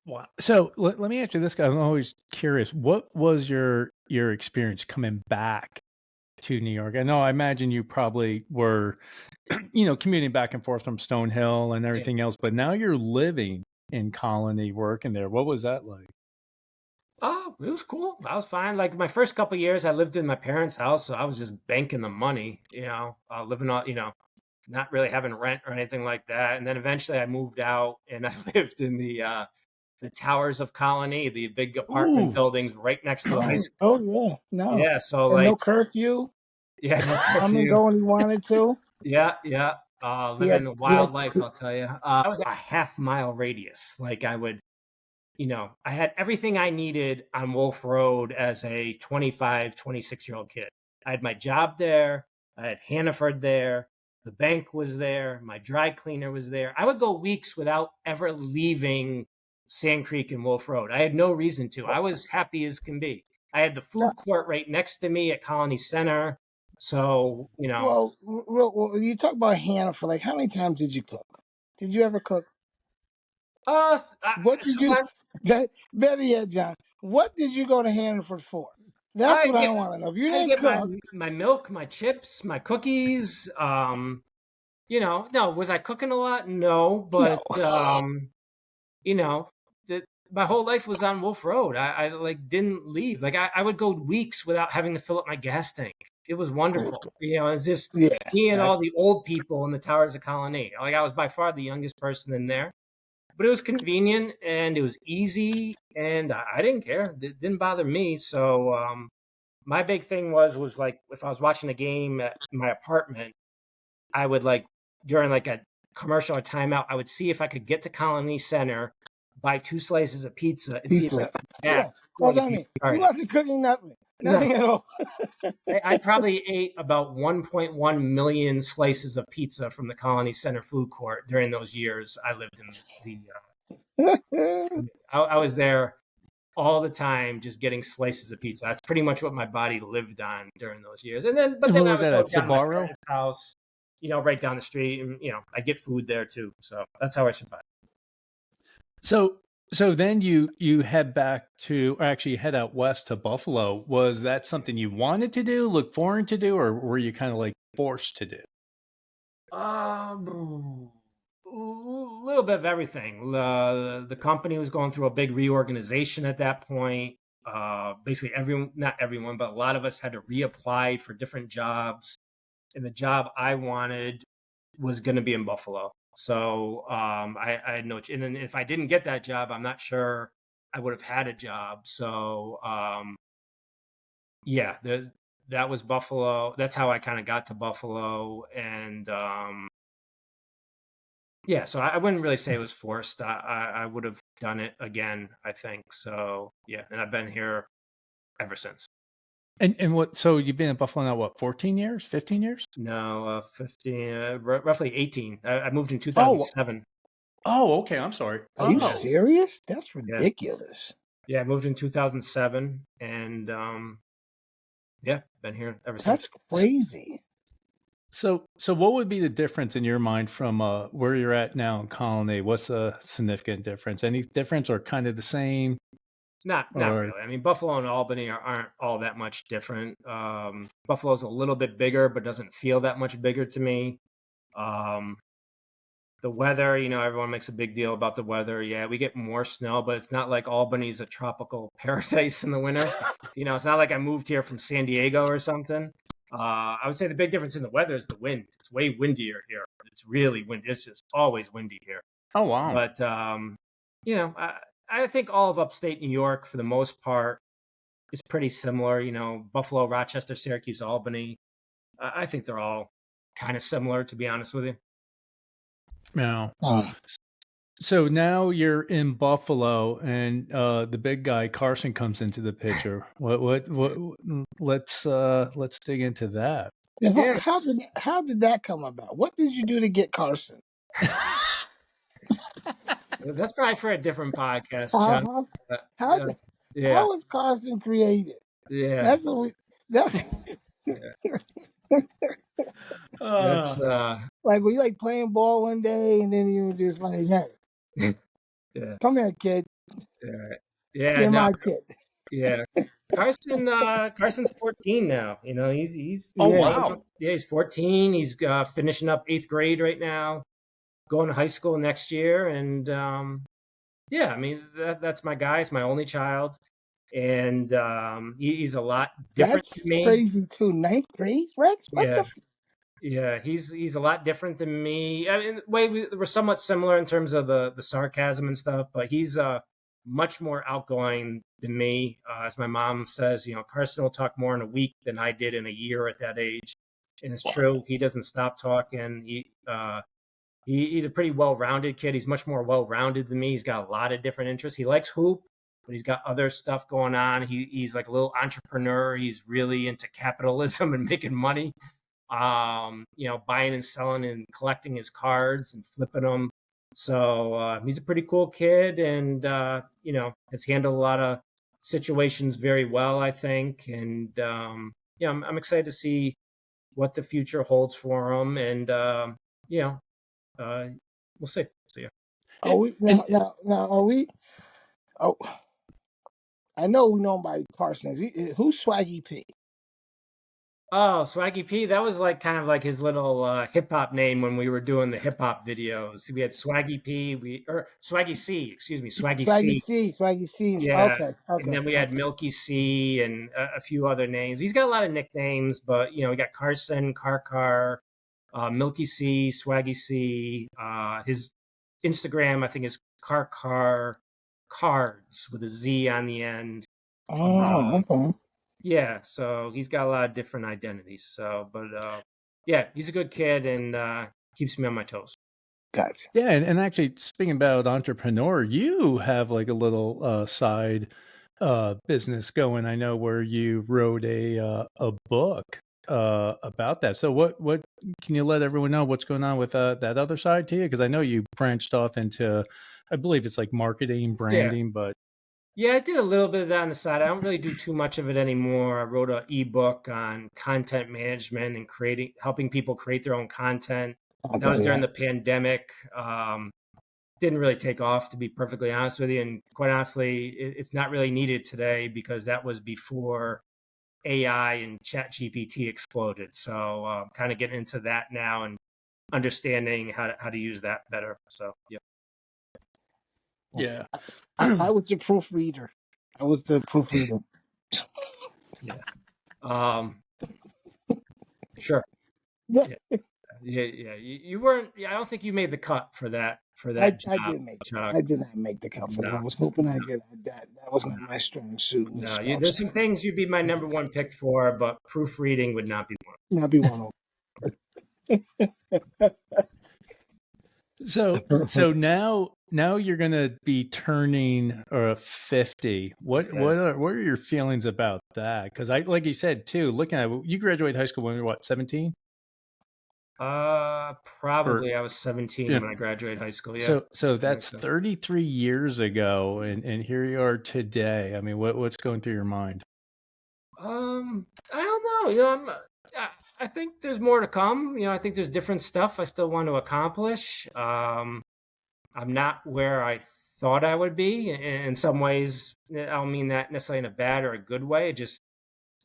Wow. So let me ask you this, guy. I'm always curious. What was your experience coming back to New York? I imagine you probably were, commuting back and forth from Stonehill and everything else, but now you're living in Colonie, working there. What was that like? Oh, it was cool. I was fine. Like my first couple of years, I lived in my parents' house, so I was just banking the money, living on, not really having rent or anything like that. And then eventually I moved out and I lived in the towers of Colonie, the big apartment buildings right next to the high school. Oh yeah, no. Yeah, so and no curfew. Yeah, no Come and go when he wanted to. Yeah. Living the wild life, I'll tell you. I was a half-mile radius. Like I would, I had everything I needed on Wolf Road as a 25, 26-year-old kid. I had my job there. I had Hannaford there. The bank was there. My dry cleaner was there. I would go weeks without ever leaving Sand Creek and Wolf Road. I had no reason to. I was happy as can be. I had the food court right next to me at Colony Center. So, Well, you talk about Hannah for like how many times did you cook? Did you ever cook? What did you? sometimes Better yet, John. What did you go to Hannaford for? That's I what I get want to know. If you I didn't get cook, my milk, my chips, my cookies. No, was I cooking a lot? No, no. but you know, my whole life was on Wolf Road. I like didn't leave. Like I would go weeks without having to fill up my gas tank. It was wonderful. It's just Yeah. me and all the old people in the Towers of Colonie. Like I was by far the youngest person in there, but it was convenient and it was easy, and I didn't care. It didn't bother me. So my big thing was like if I was watching a game at my apartment, I would like during like a commercial or timeout, I would see if I could get to Colony Center, buy 2 slices of pizza, and see if I Pizza. could get Yeah. back before That's the what I game mean. You started. wasn't cooking nothing. No, Nothing at all. I probably ate about 1.1 million slices of pizza from the Colony Center food court during those years I lived in the. I was there all the time, just getting slices of pizza. That's pretty much what my body lived on during those years. But And then what I was would that go at down to my Sabaro? friend's house, right down the street, and I get food there too. So that's how I survived. So then you head back to, or actually head out west to Buffalo. Was that something you wanted to do, look forward to do, or were you kind of like forced to do? A little bit of everything. The company was going through a big reorganization at that point. Basically, not everyone, but a lot of us had to reapply for different jobs. And the job I wanted was going to be in Buffalo. So I had no, and then if I didn't get that job, I'm not sure I would have had a job. So yeah, that was Buffalo. That's how I kind of got to Buffalo. And yeah, so I wouldn't really say it was forced. I would have done it again, I think. So yeah, and I've been here ever since. And what? So you've been in Buffalo now, what, 14 years, 15 years? No, 15, roughly 18. I moved in Oh, 2007. oh, okay. I'm sorry. Are you Oh, serious? That's Yeah. ridiculous. Yeah, I moved in 2007, and yeah, been here ever since. That's crazy. so what would be the difference in your mind from where you're at now in Colony? What's a significant difference? Any difference, or kind of the same? Not Or really. I mean, Buffalo and Albany aren't all that much different. Buffalo's a little bit bigger, but doesn't feel that much bigger to me. Um, the weather, everyone makes a big deal about the weather. Yeah, we get more snow, but it's not like Albany's a tropical paradise in the winter. It's not like I moved here from San Diego or something. I would say the big difference in the weather is the wind. It's way windier here. It's really windy. It's just always windy here. oh wow, But I think all of upstate New York, for the most part, is pretty similar. Buffalo, Rochester, Syracuse, Albany. I think they're all kind of similar, to be honest with you. now. Oh, So now you're in Buffalo, and the big guy Carson comes into the picture. What? Let's dig into that. Yeah. how did that come about? What did you do to get Carson? That's probably for a different podcast, John. How how, Yeah, how was Carson created? yeah. That's what we. That, That's like were you like playing ball one day and then you were just like, hey, yeah, come here, kid. yeah. You're No, my kid. yeah. Carson's 14 now. He's Oh Yeah. wow, yeah, he's 14. He's finishing up 8th grade right now, going to high school next year, and yeah, I mean that's my guy. It's my only child, and he's a lot different than That's me. crazy too. 9th grade, Rex? What Yeah. the? Yeah, he's a lot different than me. I mean, we're somewhat similar in terms of the sarcasm and stuff, but he's much more outgoing than me. As my mom says, Carson will talk more in a week than I did in a year at that age, and it's true. He doesn't stop talking. He's a pretty well-rounded kid. He's much more well-rounded than me. He's got a lot of different interests. He likes hoop, but he's got other stuff going on. He's like a little entrepreneur. He's really into capitalism and making money. buying and selling and collecting his cards and flipping them. So he's a pretty cool kid, and has handled a lot of situations very well, I think. And I'm excited to see what the future holds for him, and we'll see. So yeah. Are we now? Are we? Oh, I know we know him by Carson. Who's Swaggy P? Oh, Swaggy P, that was like kind of like his little hip hop name when we were doing the hip hop videos. We had Swaggy P, or Swaggy C, excuse me, Swaggy C. Swaggy C. Yeah. Okay, And okay, then we had okay. Milky C and a few other names. He's got a lot of nicknames, but we got Carson, Milky C, Swaggy C. His Instagram, I think, is Car Cards with a Z on the end. Oh, okay. Yeah, so he's got a lot of different identities. So, but yeah, he's a good kid, and keeps me on my toes. Gotcha. Yeah, and actually, speaking about entrepreneur, you have like a little side business going. I know where you wrote a book about that. So what can you let everyone know what's going on with that other side to you? Because I know you branched off into, I believe it's like marketing, Yeah. branding, but Yeah, I did a little bit of that on the side. I don't really do too much of it anymore. I wrote an ebook on content management and helping people create their own content. That was Okay, during yeah. the pandemic. Didn't really take off, to be perfectly honest with you. And quite honestly, it's not really needed today because that was before AI and Chat GPT exploded. So kind of getting into that now and understanding how to use that better. So yeah. yeah. I was the proofreader. I was the proofreader. Yeah. Sure. Yeah, Yeah. Yeah. You weren't. Yeah, I don't think you made the cut for that I job, did make the cut. Chuck. I did not make the cut for that. I No, was hoping I no, get that. That was not my strong suit. Was no. spell There's some check. things you'd be my number one pick for, but proofreading would not be one. Not be one So of them. so now you're gonna be turning 50. Yeah. What are your feelings about that? Because I, like you said too, looking at you graduated high school when you were what, 17? Or Probably I was 17 yeah. when I graduated high school. Yeah. So I think that's so. 33 years ago, and here you are today. I mean, what's going through your mind? I don't know. I think there's more to come. I think there's different stuff I still want to accomplish. I'm not where I thought I would be in some ways. I don't mean that necessarily in a bad or a good way. It just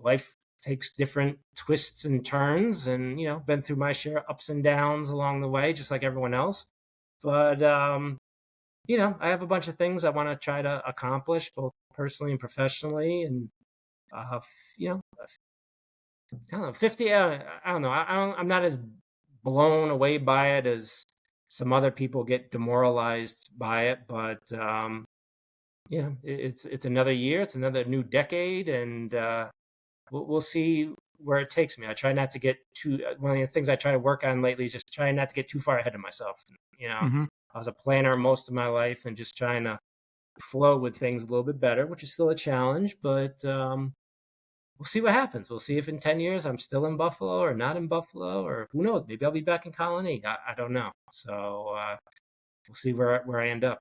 life takes different twists and turns, and been through my share of ups and downs along the way, just like everyone else. But I have a bunch of things I want to try to accomplish, both personally and professionally, and uh, you know, I don't know, 50. I don't know. I'm not as blown away by it as some other people get demoralized by it, but it's another year, it's another new decade, and we'll see where it takes me. I try not to get too. One of the things I try to work on lately is just trying not to get too far ahead of myself. Mm-hmm. I was a planner most of my life, and just trying to flow with things a little bit better, which is still a challenge, but we'll see what happens. We'll see if in 10 years I'm still in Buffalo or not in Buffalo, or who knows, maybe I'll be back in Colonie. I don't know. So we'll see where I end up.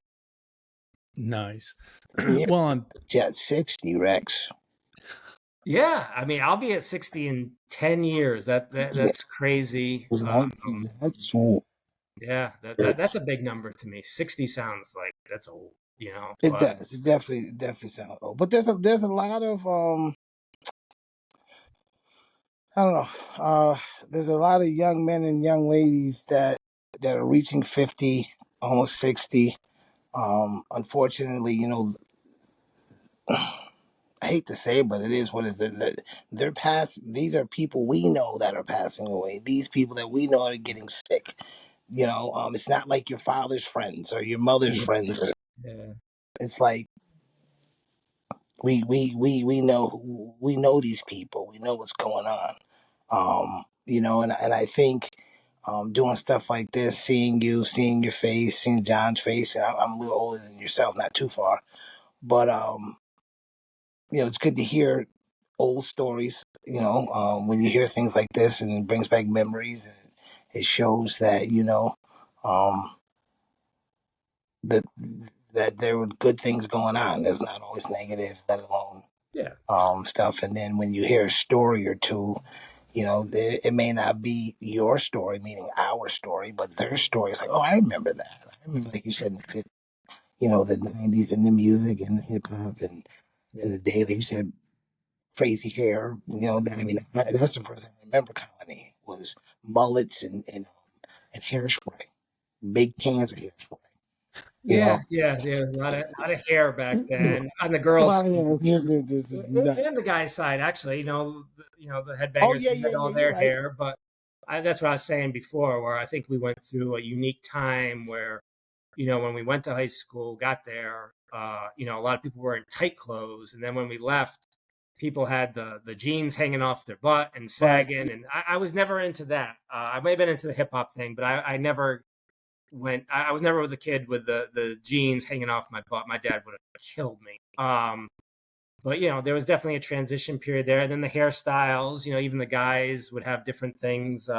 Nice. Yeah, Well, I'm Jet 60, Rex. Yeah, I mean, I'll be at 60 in 10 years. That's crazy. That's all. Yeah, that's a big number to me. 60 sounds like that's old, It but does. It definitely sounds old. But there's a lot of I don't know. There's a lot of young men and young ladies that are reaching 50, almost 60. Unfortunately, I hate to say it, but it is what it is. They're These are people we know that are passing away. These people that we know are getting sick. It's not like your father's friends or your mother's friends. yeah. It's like we know these people. We know what's going on. And I think doing stuff like this, seeing your face, seeing John's face, and I'm a little older than yourself, not too far, but it's good to hear old stories. When you hear things like this, and it brings back memories, and it shows that um, that that there were good things going on. There's not always negative, let alone Yeah. stuff. And then when you hear a story or two, it may not be your story, meaning our story, but their story is like, oh, I remember that. I remember, like you said, the 90s and the music and the hip hop and the day that you said crazy hair. That's the first thing I remember. Colony was mullets and hairspray, big cans of hairspray. Yeah, yeah, there was a lot of hair back then on the girls' Well, side. yeah, this is nuts. And the guys' side, actually. The Oh headbangers yeah, had all you're their right. hair, but that's what I was saying before, where I think we went through a unique time where, when we went to high school, got there, a lot of people were in tight clothes, and then when we left, people had the jeans hanging off their butt and Right. sagging, and I was never into that. I may have been into the hip hop thing, but I never went. I was never with a kid with the jeans hanging off my butt. My dad would have killed me. But there was definitely a transition period there. And then the hairstyles, even the guys would have different things,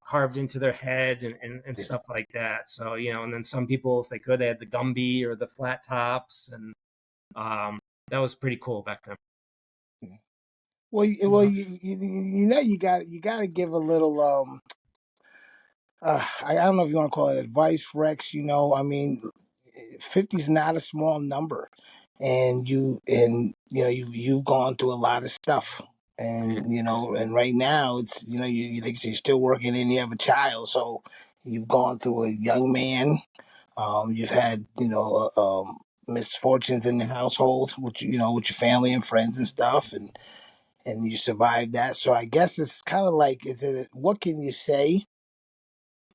carved into their head and stuff like that. So, and then some people, if they could, they had the Gumby or the flat tops, and that was pretty cool back then. Well, you got to give a little I don't know if you want to call it advice, Rex. 50 is not a small number, and you've gone through a lot of stuff, and and right now it's you like you say, you're still working and you have a child, so you've gone through a young man. You've had misfortunes in the household with with your family and friends and stuff, and you survived that. So I guess it's kind of like, what can you say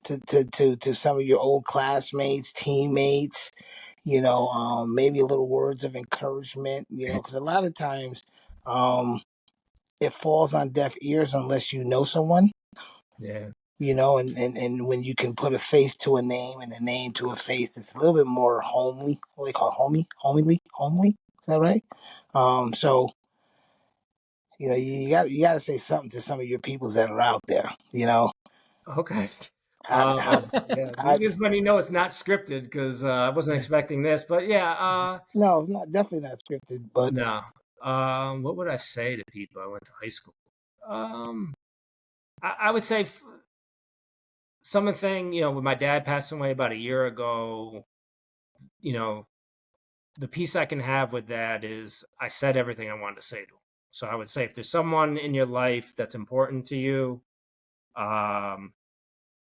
to some of your old classmates, teammates, maybe a little words of encouragement, because a lot of times it falls on deaf ears unless you know someone, Yeah. and when you can put a face to a name and a name to a face, it's a little bit more homely. What do they call it? Homely? Is that right? So, you got to say something to some of your peoples that are out there, Okay. how, how, Yeah. how, This when it's not scripted because I wasn't expecting this, but yeah. no, it's not, definitely not scripted, but No. What would I say to people I went to high school? Um, I would say something, with my dad passing away about a year ago, you know, the piece I can have with that is I said everything I wanted to say to him. So I would say if there's someone in your life that's important to you, um,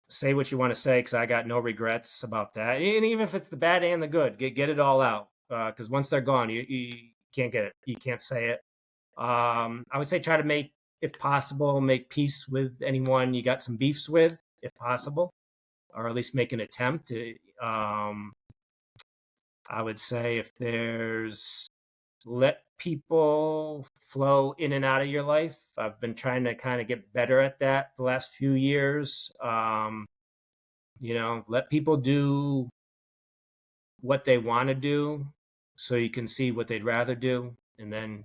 say what you want to say because I got no regrets about that. And even if it's the bad and the good, get it all out. Because once they're gone, you can't get it. You can't say it. I would say try to make, if possible, make peace with anyone you got some beefs with, if possible, or at least make an attempt to. I would say if there's let people flow in and out of your life. I've been trying to kind of get better at that the last few years. Let people do what they want to do so you can see what they'd rather do, and then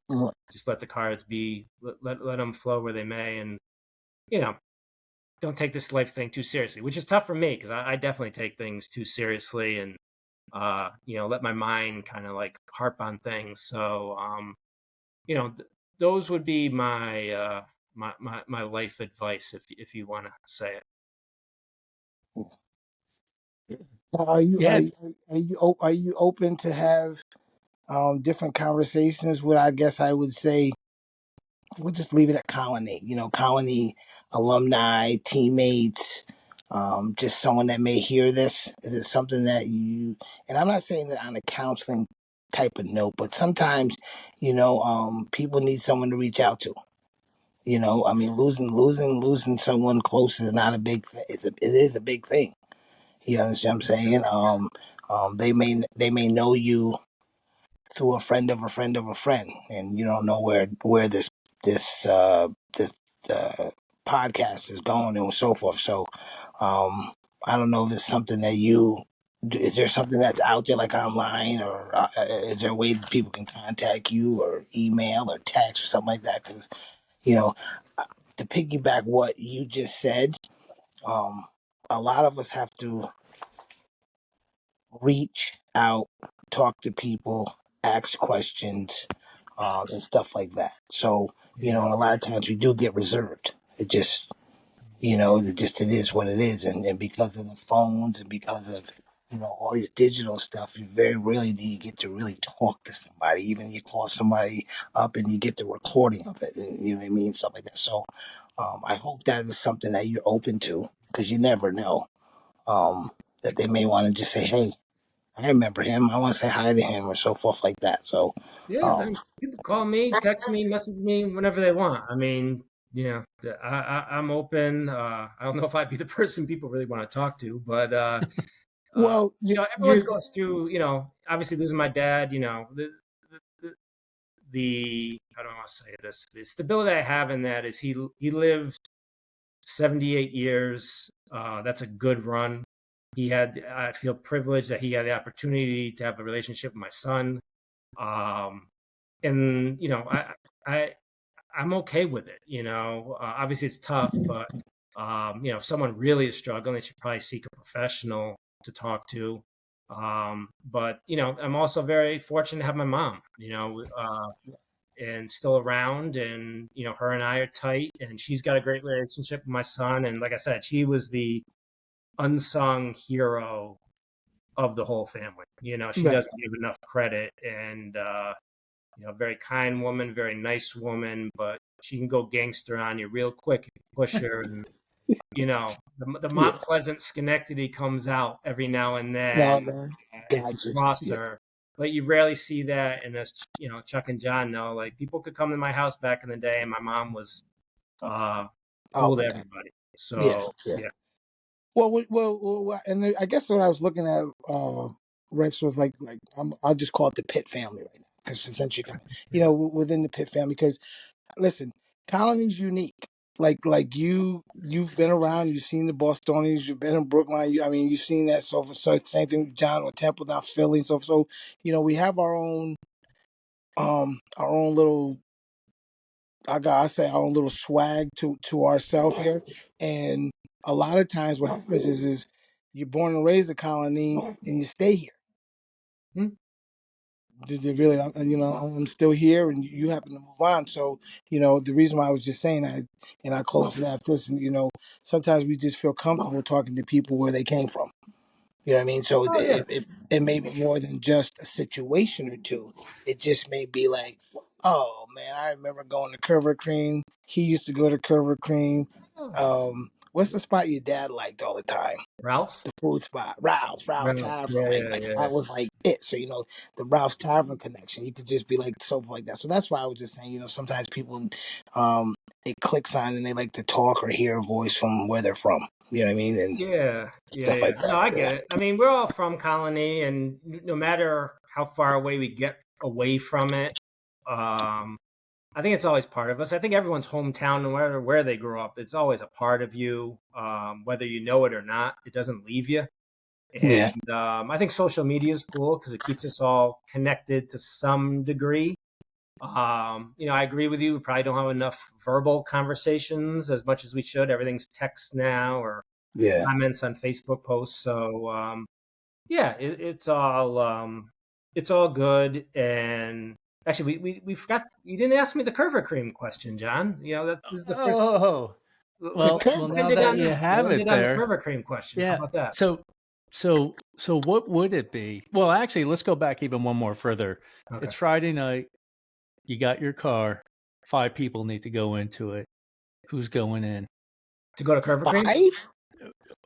just let the cards be, let them flow where they may, and don't take this life thing too seriously, which is tough for me because I definitely take things too seriously, and let my mind kind of like harp on things. So those would be my life advice if you want to say it. are you Yeah. are you open to have different conversations with, I guess I would say, we'll just leave it at Colony, Colony alumni, teammates, just someone that may hear this. Is it something that and I'm not saying that on a counseling type of note, but sometimes, people need someone to reach out to. I mean, losing someone close is not a big thing. It is a big thing. You understand what I'm saying? They may know you through a friend of a friend of a friend, and you don't know where this podcast is going and so forth. So, I don't know if it's something that you is there something that's out there like online, or is there a way that people can contact you, or email or text or something like that? Because you know, to piggyback what you just said, um, a lot of us have to reach out, talk to people, ask questions, and stuff like that. So, Yeah. and a lot of times we do get reserved. It just, it is what it is. And because of the phones and because of, all these digital stuff, you very rarely do you get to really talk to somebody. Even you call somebody up and you get the recording of it, and you know what I mean? Stuff like that. So, I hope that is something that you're open to, because you never know. That they may want to just say, hey, I remember him. I want to say hi to him, or so forth like that. So, Yeah, um, man. People call me, text me, message me whenever they want. I mean, I'm open. I don't know if I'd be the person people really want to talk to, but well, everyone goes through. Obviously losing my dad. The how do I want to say this? The stability I have in that is he lived 78 years. That's a good run. I feel privileged that he had the opportunity to have a relationship with my son. Um, and I I'm okay with it. Obviously it's tough, but if someone really is struggling, they should probably seek a professional to talk to. But I'm also very fortunate to have my mom. And still around, and her and I are tight, and she's got a great relationship with my son. And like I said, she was the unsung hero of the whole family. She right. doesn't give enough credit, and very kind woman, very nice woman, but she can go gangster on you real quick if you push her. And the Yeah. Mount Pleasant Schenectady comes out every now and No, then no. if you Gotcha. cross Yeah. her. But you rarely see that, and as Chuck and John know, like people could come to my house back in the day, and my mom was Oh cool my to God. everybody. Yeah. So Yeah. yeah, And I guess what I was looking at, Rex, was like I'll just call it the Pitt family right now, because essentially, within the Pitt family. Because listen, Colony's unique. You've been around, you've seen the Bostonians, you've been in Brookline. You've seen that. So same thing with John or Temple, down Philly. So we have our own little. I say our own little swag to ourselves here, and a lot of times what happens is you're born and raised a colony and you stay here. Hmm? Really, I'm still here, and you happen to move on. So, the reason why I was just saying that, and I close it after this, and sometimes we just feel comfortable talking to people where they came from. You know what I mean? So oh yeah, it may be more than just a situation or two. It just may be like, oh man, I remember going to Kurver Kreme. He used to go to Kurver Kreme. oh, What's the spot your dad liked all the time? Ralph. The food spot, Ralph's Ralph. Tavern. Yeah, Like yeah, yeah. that was like it. So the Ralph's Tavern connection. You could just be like so like that. So that's why I was just saying. Sometimes people, it clicks on and they like to talk or hear a voice from where they're from. You know what I mean? And Yeah, yeah, stuff yeah. like No, that. I Yeah. get it. I mean, we're all from Colony, and no matter how far away we get away from it, I think it's always part of us. I think everyone's hometown, no matter where they grew up, it's always a part of you, whether you know it or not. It doesn't leave you. Yeah. And I think social media is cool because it keeps us all connected to some degree. I agree with you. We probably don't have enough verbal conversations as much as we should. Everything's text now or Yeah. comments on Facebook posts. So yeah, it's all good. And actually, we forgot you didn't ask me the Kurver Cream question, John. That this is the first. Oh, The well, curve. now that you We'll have end it it on the there, Kurver Cream question. How yeah. about that? So what would it be? Well, actually, let's go back even one more further. Okay, It's Friday night. You got your car. 5 people need to go into it. Who's going in? to go to Kurver Cream, 5?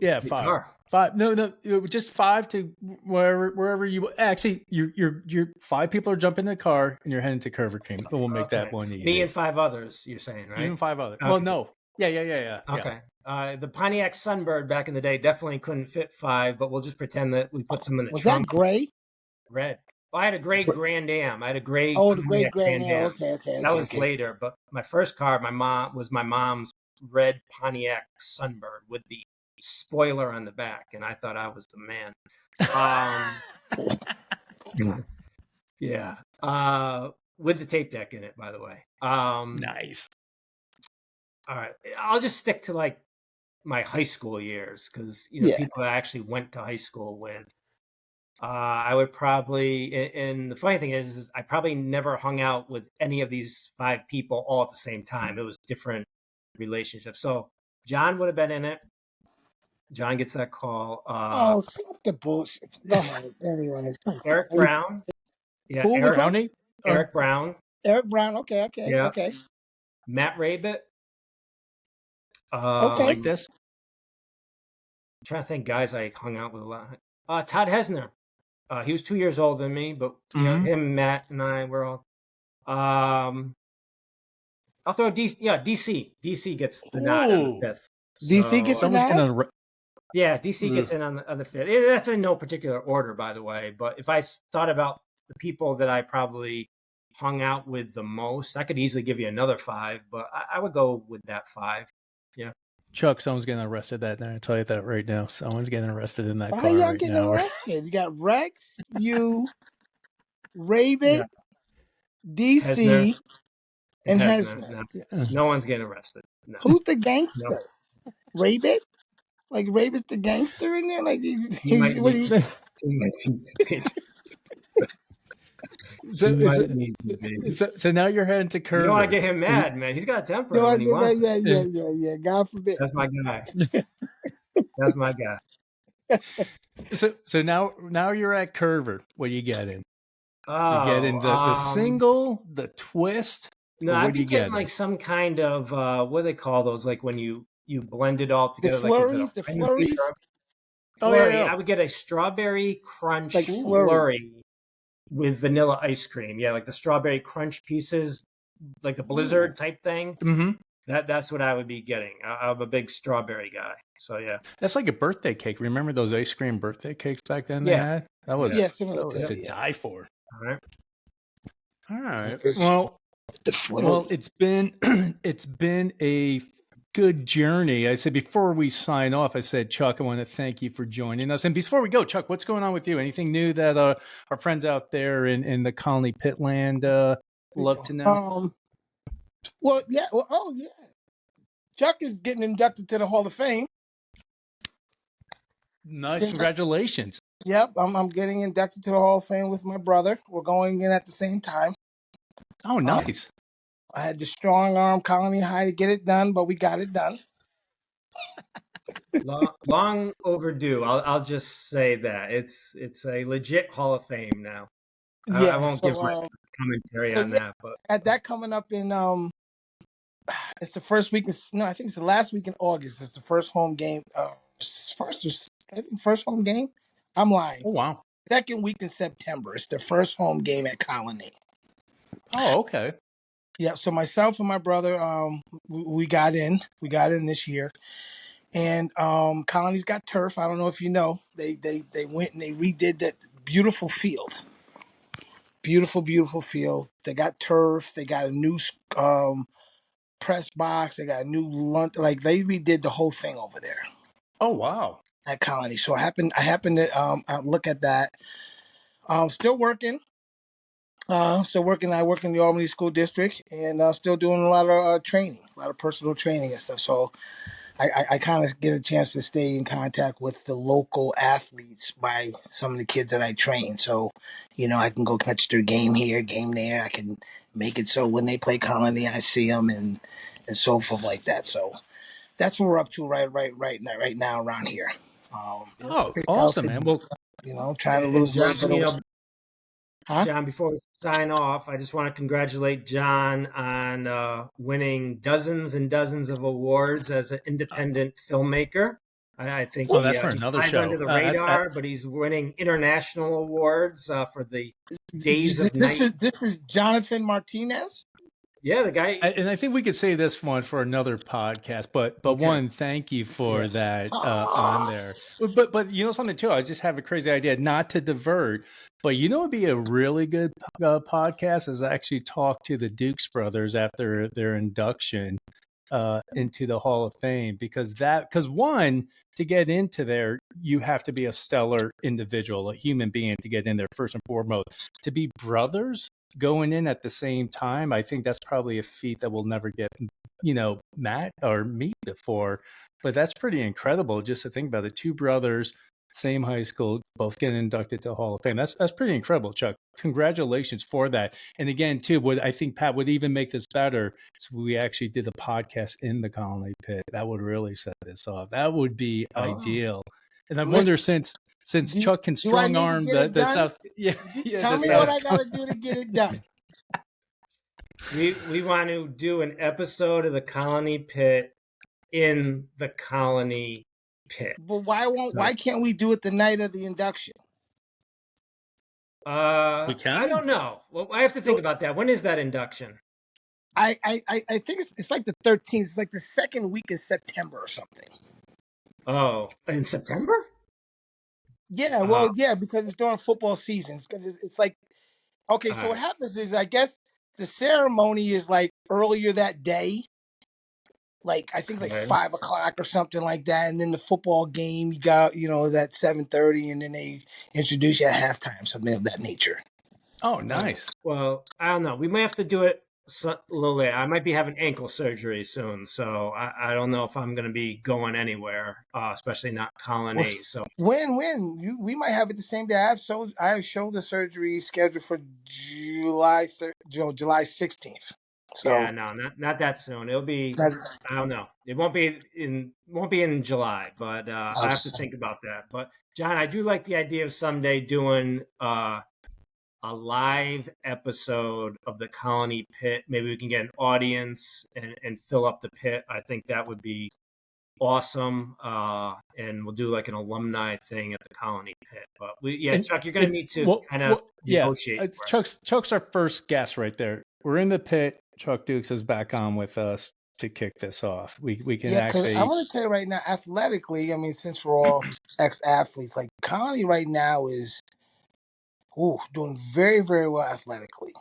Yeah, the 5. car. 5. No, just 5 to wherever you actually. You're 5 people are jumping in the car and you're heading to Curver Cream. We'll make Okay, that one me easy. and 5 others. You're saying, right? Even 5 others. Well, Okay. no. Yeah. Okay. The Pontiac Sunbird back in the day definitely couldn't fit 5, but we'll just pretend that we put some in the Was that trunk. gray? Red. Well, I had a gray Grand Am. I had a gray Oh, the great Pontiac gray. Grand Yeah. Am. That was Okay. later, but my first car, my mom's red Pontiac Sunbird with the spoiler on the back, and I thought I was the man. Yeah. With the tape deck in it, by the way. Nice. All right. I'll just stick to like my high school years because Yeah. people that I actually went to high school with. I would probably, and the funny thing is I probably never hung out with any of these 5 people all at the same time. It was different relationships. So John would have been in it. John gets that call. Stop the bullshit. Go ahead. Anyways. Eric Brown. Yeah, Who? Which one? Brownie? Eric Brown. Eric Brown. Okay. Yeah. Matt Rabbitt. Okay. Like this? I'm trying to think guys I hung out with a lot. Todd Hesner. He was 2 years older than me, but him, Matt, and I were all. I'll throw DC. Yeah, DC gets the nod on the 5th. DC gets the nod? Yeah, DC gets in on the 5th. That's in no particular order, by the way. But if I thought about the people that I probably hung out with the most, I could easily give you another 5, but I would go with that 5. Yeah. Chuck, someone's getting arrested that night. I'll tell you that right now. Someone's getting arrested in that car. Why are y'all right getting now. arrested? You got Rex, you, Rabbit, DC, Hesner. and Hesner. No one's getting arrested. No. Who's the gangster? No. Rabbit? Like Rabbit's the gangster in there? Like he's what he So now you're heading to Kurver. You don't want to get him mad, man. He's got a temper when he wants it. Yeah. God forbid. That's my guy. That's my guy. So now you're at Kurver. What are you getting? Oh, you getting the single, the twist? No, I'd be getting like some kind of what do they call those? Like when you blend it all together. The flurries, like, the flurries. Flurry. Yeah. I would get a strawberry crunch like flurry with vanilla ice cream. Yeah, like the strawberry crunch pieces, like the Blizzard type thing. Mm-hmm. That's what I would be getting. I'm a big strawberry guy. So yeah. That's like a birthday cake. Remember those ice cream birthday cakes back then they had? That was to die for. All right. Well, it's been a good journey. I said before we sign off, I said, Chuck, I want to thank you for joining us. And before we go, Chuck, what's going on with you? Anything new that our friends out there in the Colonie Pit land love to know? Yeah. Chuck is getting inducted to the Hall of Fame. Nice. Congratulations. Yep. I'm getting inducted to the Hall of Fame with my brother. We're going in at the same time. Oh, nice. I had the strong arm Colony High to get it done, but we got it done. Long overdue. I'll just say that it's a legit Hall of Fame now. I won't give my commentary on that, but at that coming up in it's the first week. I think it's the last week in August. It's the first home game. First home game. I'm lying. Oh wow. Second week in September. It's the first home game at Colony. Oh, okay. Yeah, so myself and my brother, we got in. We got in this year. And Colony's got turf. I don't know if you know. They went and they redid that beautiful field. Beautiful field. They got turf. They got a new press box. They got a new lunch. Like they redid the whole thing over there. Oh wow. At Colony. So I happened to look at that. Still working. I work in the Albany School District and still doing a lot of training, a lot of personal training and stuff. So I kind of get a chance to stay in contact with the local athletes by some of the kids that I train. So, I can go catch their game here, game there. I can make it so when they play Colony, I see them and so forth like that. So that's what we're up to right now around here. Awesome, man. Well, trying to lose weight. John, before we sign off, I just want to congratulate John on winning dozens and dozens of awards as an independent filmmaker. I think that's for another show. Under the radar, but he's winning international awards for the Days of Night. This is Jonathan Martinez. Yeah, the guy. And I think we could say this one for another podcast, but okay. One, thank you for that on there. But something too, I just have a crazy idea, not to divert, but it'd be a really good podcast is actually talk to the Dukes brothers after their induction into the Hall of Fame, because one, to get into there, you have to be a stellar individual, a human being to get in there first and foremost. To be brothers going in at the same time, I think that's probably a feat that we'll never get, Matt or meet before. But that's pretty incredible just to think about it. Two brothers, same high school, both getting inducted to the Hall of Fame. That's pretty incredible, Chuck. Congratulations for that. And again, too, what I think, Pat, would even make this better is we actually did a podcast in the Colonie Pit. That would really set this off. That would be ideal. And I wonder, since Chuck can strong arm the South, tell me what I gotta do to get it done. We want to do an episode of the Colonie Pit in the Colonie Pit. But why can't we do it the night of the induction? We can? I don't know. Well, I have to think about that. When is that induction? I think it's like the 13th. It's like the second week of September or something. Oh, in September? Yeah, well, yeah, because it's during football season. It's like, okay, so what happens is, I guess the ceremony is like earlier that day. Like, I think like 5 o'clock or something like that. And then the football game, you got, is at 7:30, and then they introduce you at halftime, something of that nature. Oh, nice. Well, I don't know. We might have to do it a little later. I might be having ankle surgery soon, so I don't know if I'm going to be going anywhere, especially not Colonie. So we might have it the same day. I have shoulder surgery scheduled for July 16th. So yeah, no, not that soon. It'll be, I don't know. It won't be in July, but I have to think about that. But John, I do like the idea of someday doing a live episode of the Colonie Pit. Maybe we can get an audience and fill up the pit. I think that would be awesome. And we'll do like an alumni thing at the Colonie Pit. But Chuck, you're going to need to negotiate. Chuck's our first guest right there. We're in the pit. Chuck Dukes is back on with us to kick this off. We can actually. I want to tell you right now, athletically, I mean, since we're all ex-athletes, like Colonie right now is doing very, very well athletically.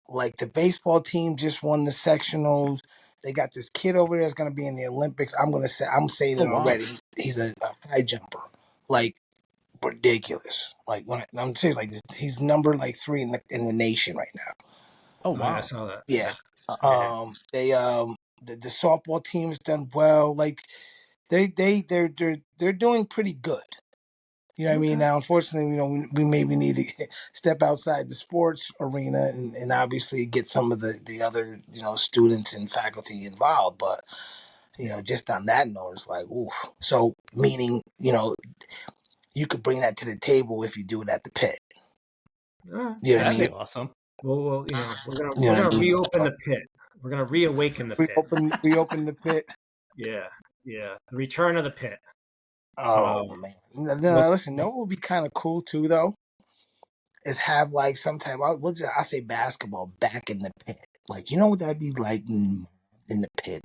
Like the baseball team just won the sectionals. They got this kid over there that's going to be in the Olympics. I'm saying it already. He's a high jumper, like ridiculous. Like I'm serious, like he's number like 3 in the nation right now. Oh wow! I saw that. Yeah. The softball team has done well. Like they're doing pretty good. You know what I mean? Now, unfortunately, we maybe need to step outside the sports arena and obviously get some of the other, students and faculty involved. But, just on that note, it's like, ooh. So meaning, you could bring that to the table if you do it at the pit. That'd be awesome. Well, we're gonna reopen the pit. We're gonna reawaken the pit. Reopen the pit. Yeah. The return of the pit. Oh man! No, listen. What would be kind of cool too, though, is have like sometime I say basketball back in the pit. Like, what that'd be like in the pit.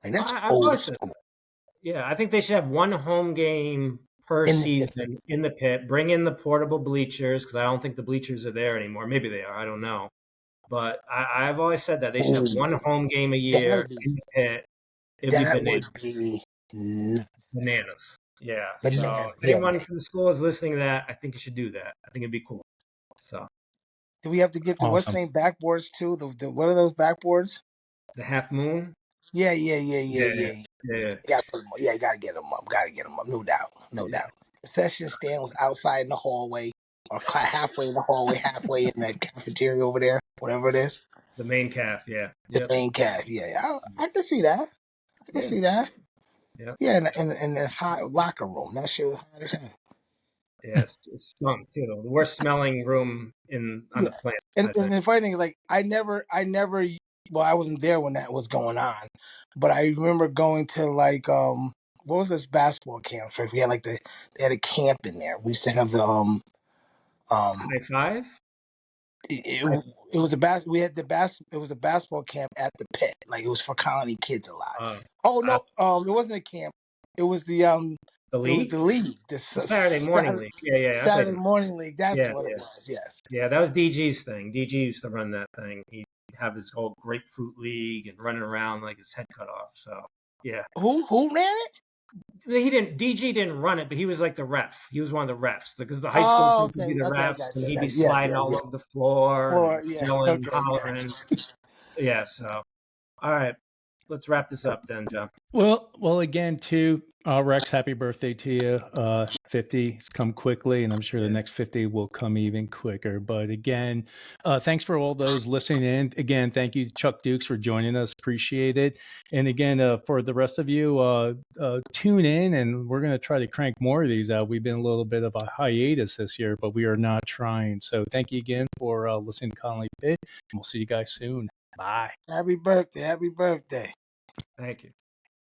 Like that's old school. Yeah, I think they should have one home game per season in the pit. Bring in the portable bleachers, because I don't think the bleachers are there anymore. Maybe they are. I don't know. But I've always said that they should have one home game a year in the pit. It'd be bananas. Yeah. So if anyone from the school is listening to that, I think you should do that. I think it'd be cool. So do we have to get the what's name backboards too? The what are those backboards? The half moon? Yeah. You gotta get them up. No doubt. The session stand was outside in the hallway, or halfway in the hallway, halfway in the cafeteria over there, whatever it is. The main caf, yeah. The main caf, yeah. I can see that. See that. Yeah, and the hot locker room. That shit was hot as hell. Yeah, it stunk too. The worst smelling room on the planet. And the funny thing is, like, I never. Well, I wasn't there when that was going on, but I remember going to like what was this basketball camp? We had they had a camp in there. We used to have the High Five. It was it was a basketball camp at the pit. Like, it was for Colonie kids a lot. It wasn't a camp. It was the The It was league? the league. The Saturday morning league. Yeah. I Saturday thought morning league. That's yeah, what yeah. it was. Yes. Yeah, that was DG's thing. DG used to run that thing. He'd have his whole grapefruit league and running around like his head cut off. So yeah. Who ran it? He didn't. DG didn't run it, but he was like the ref. He was one of the refs because the high school Oh, team would be okay. the Okay, I refs, got and you. he'd be Yes, sliding yes, all yes. over the floor Floor, and yeah. yelling, Okay, hollering. Yeah. So, all right, let's wrap this up then, John. Well, again, too, Rex, happy birthday to you. 50 has come quickly, and I'm sure the next 50 will come even quicker. But again, thanks for all those listening in. Again, thank you, Chuck Dukes, for joining us. Appreciate it. And again, for the rest of you, tune in, and we're going to try to crank more of these out. We've been a little bit of a hiatus this year, but we are not trying. So thank you again for listening to Colonie Pit, and we'll see you guys soon. Bye. Happy birthday. Happy birthday. Thank you.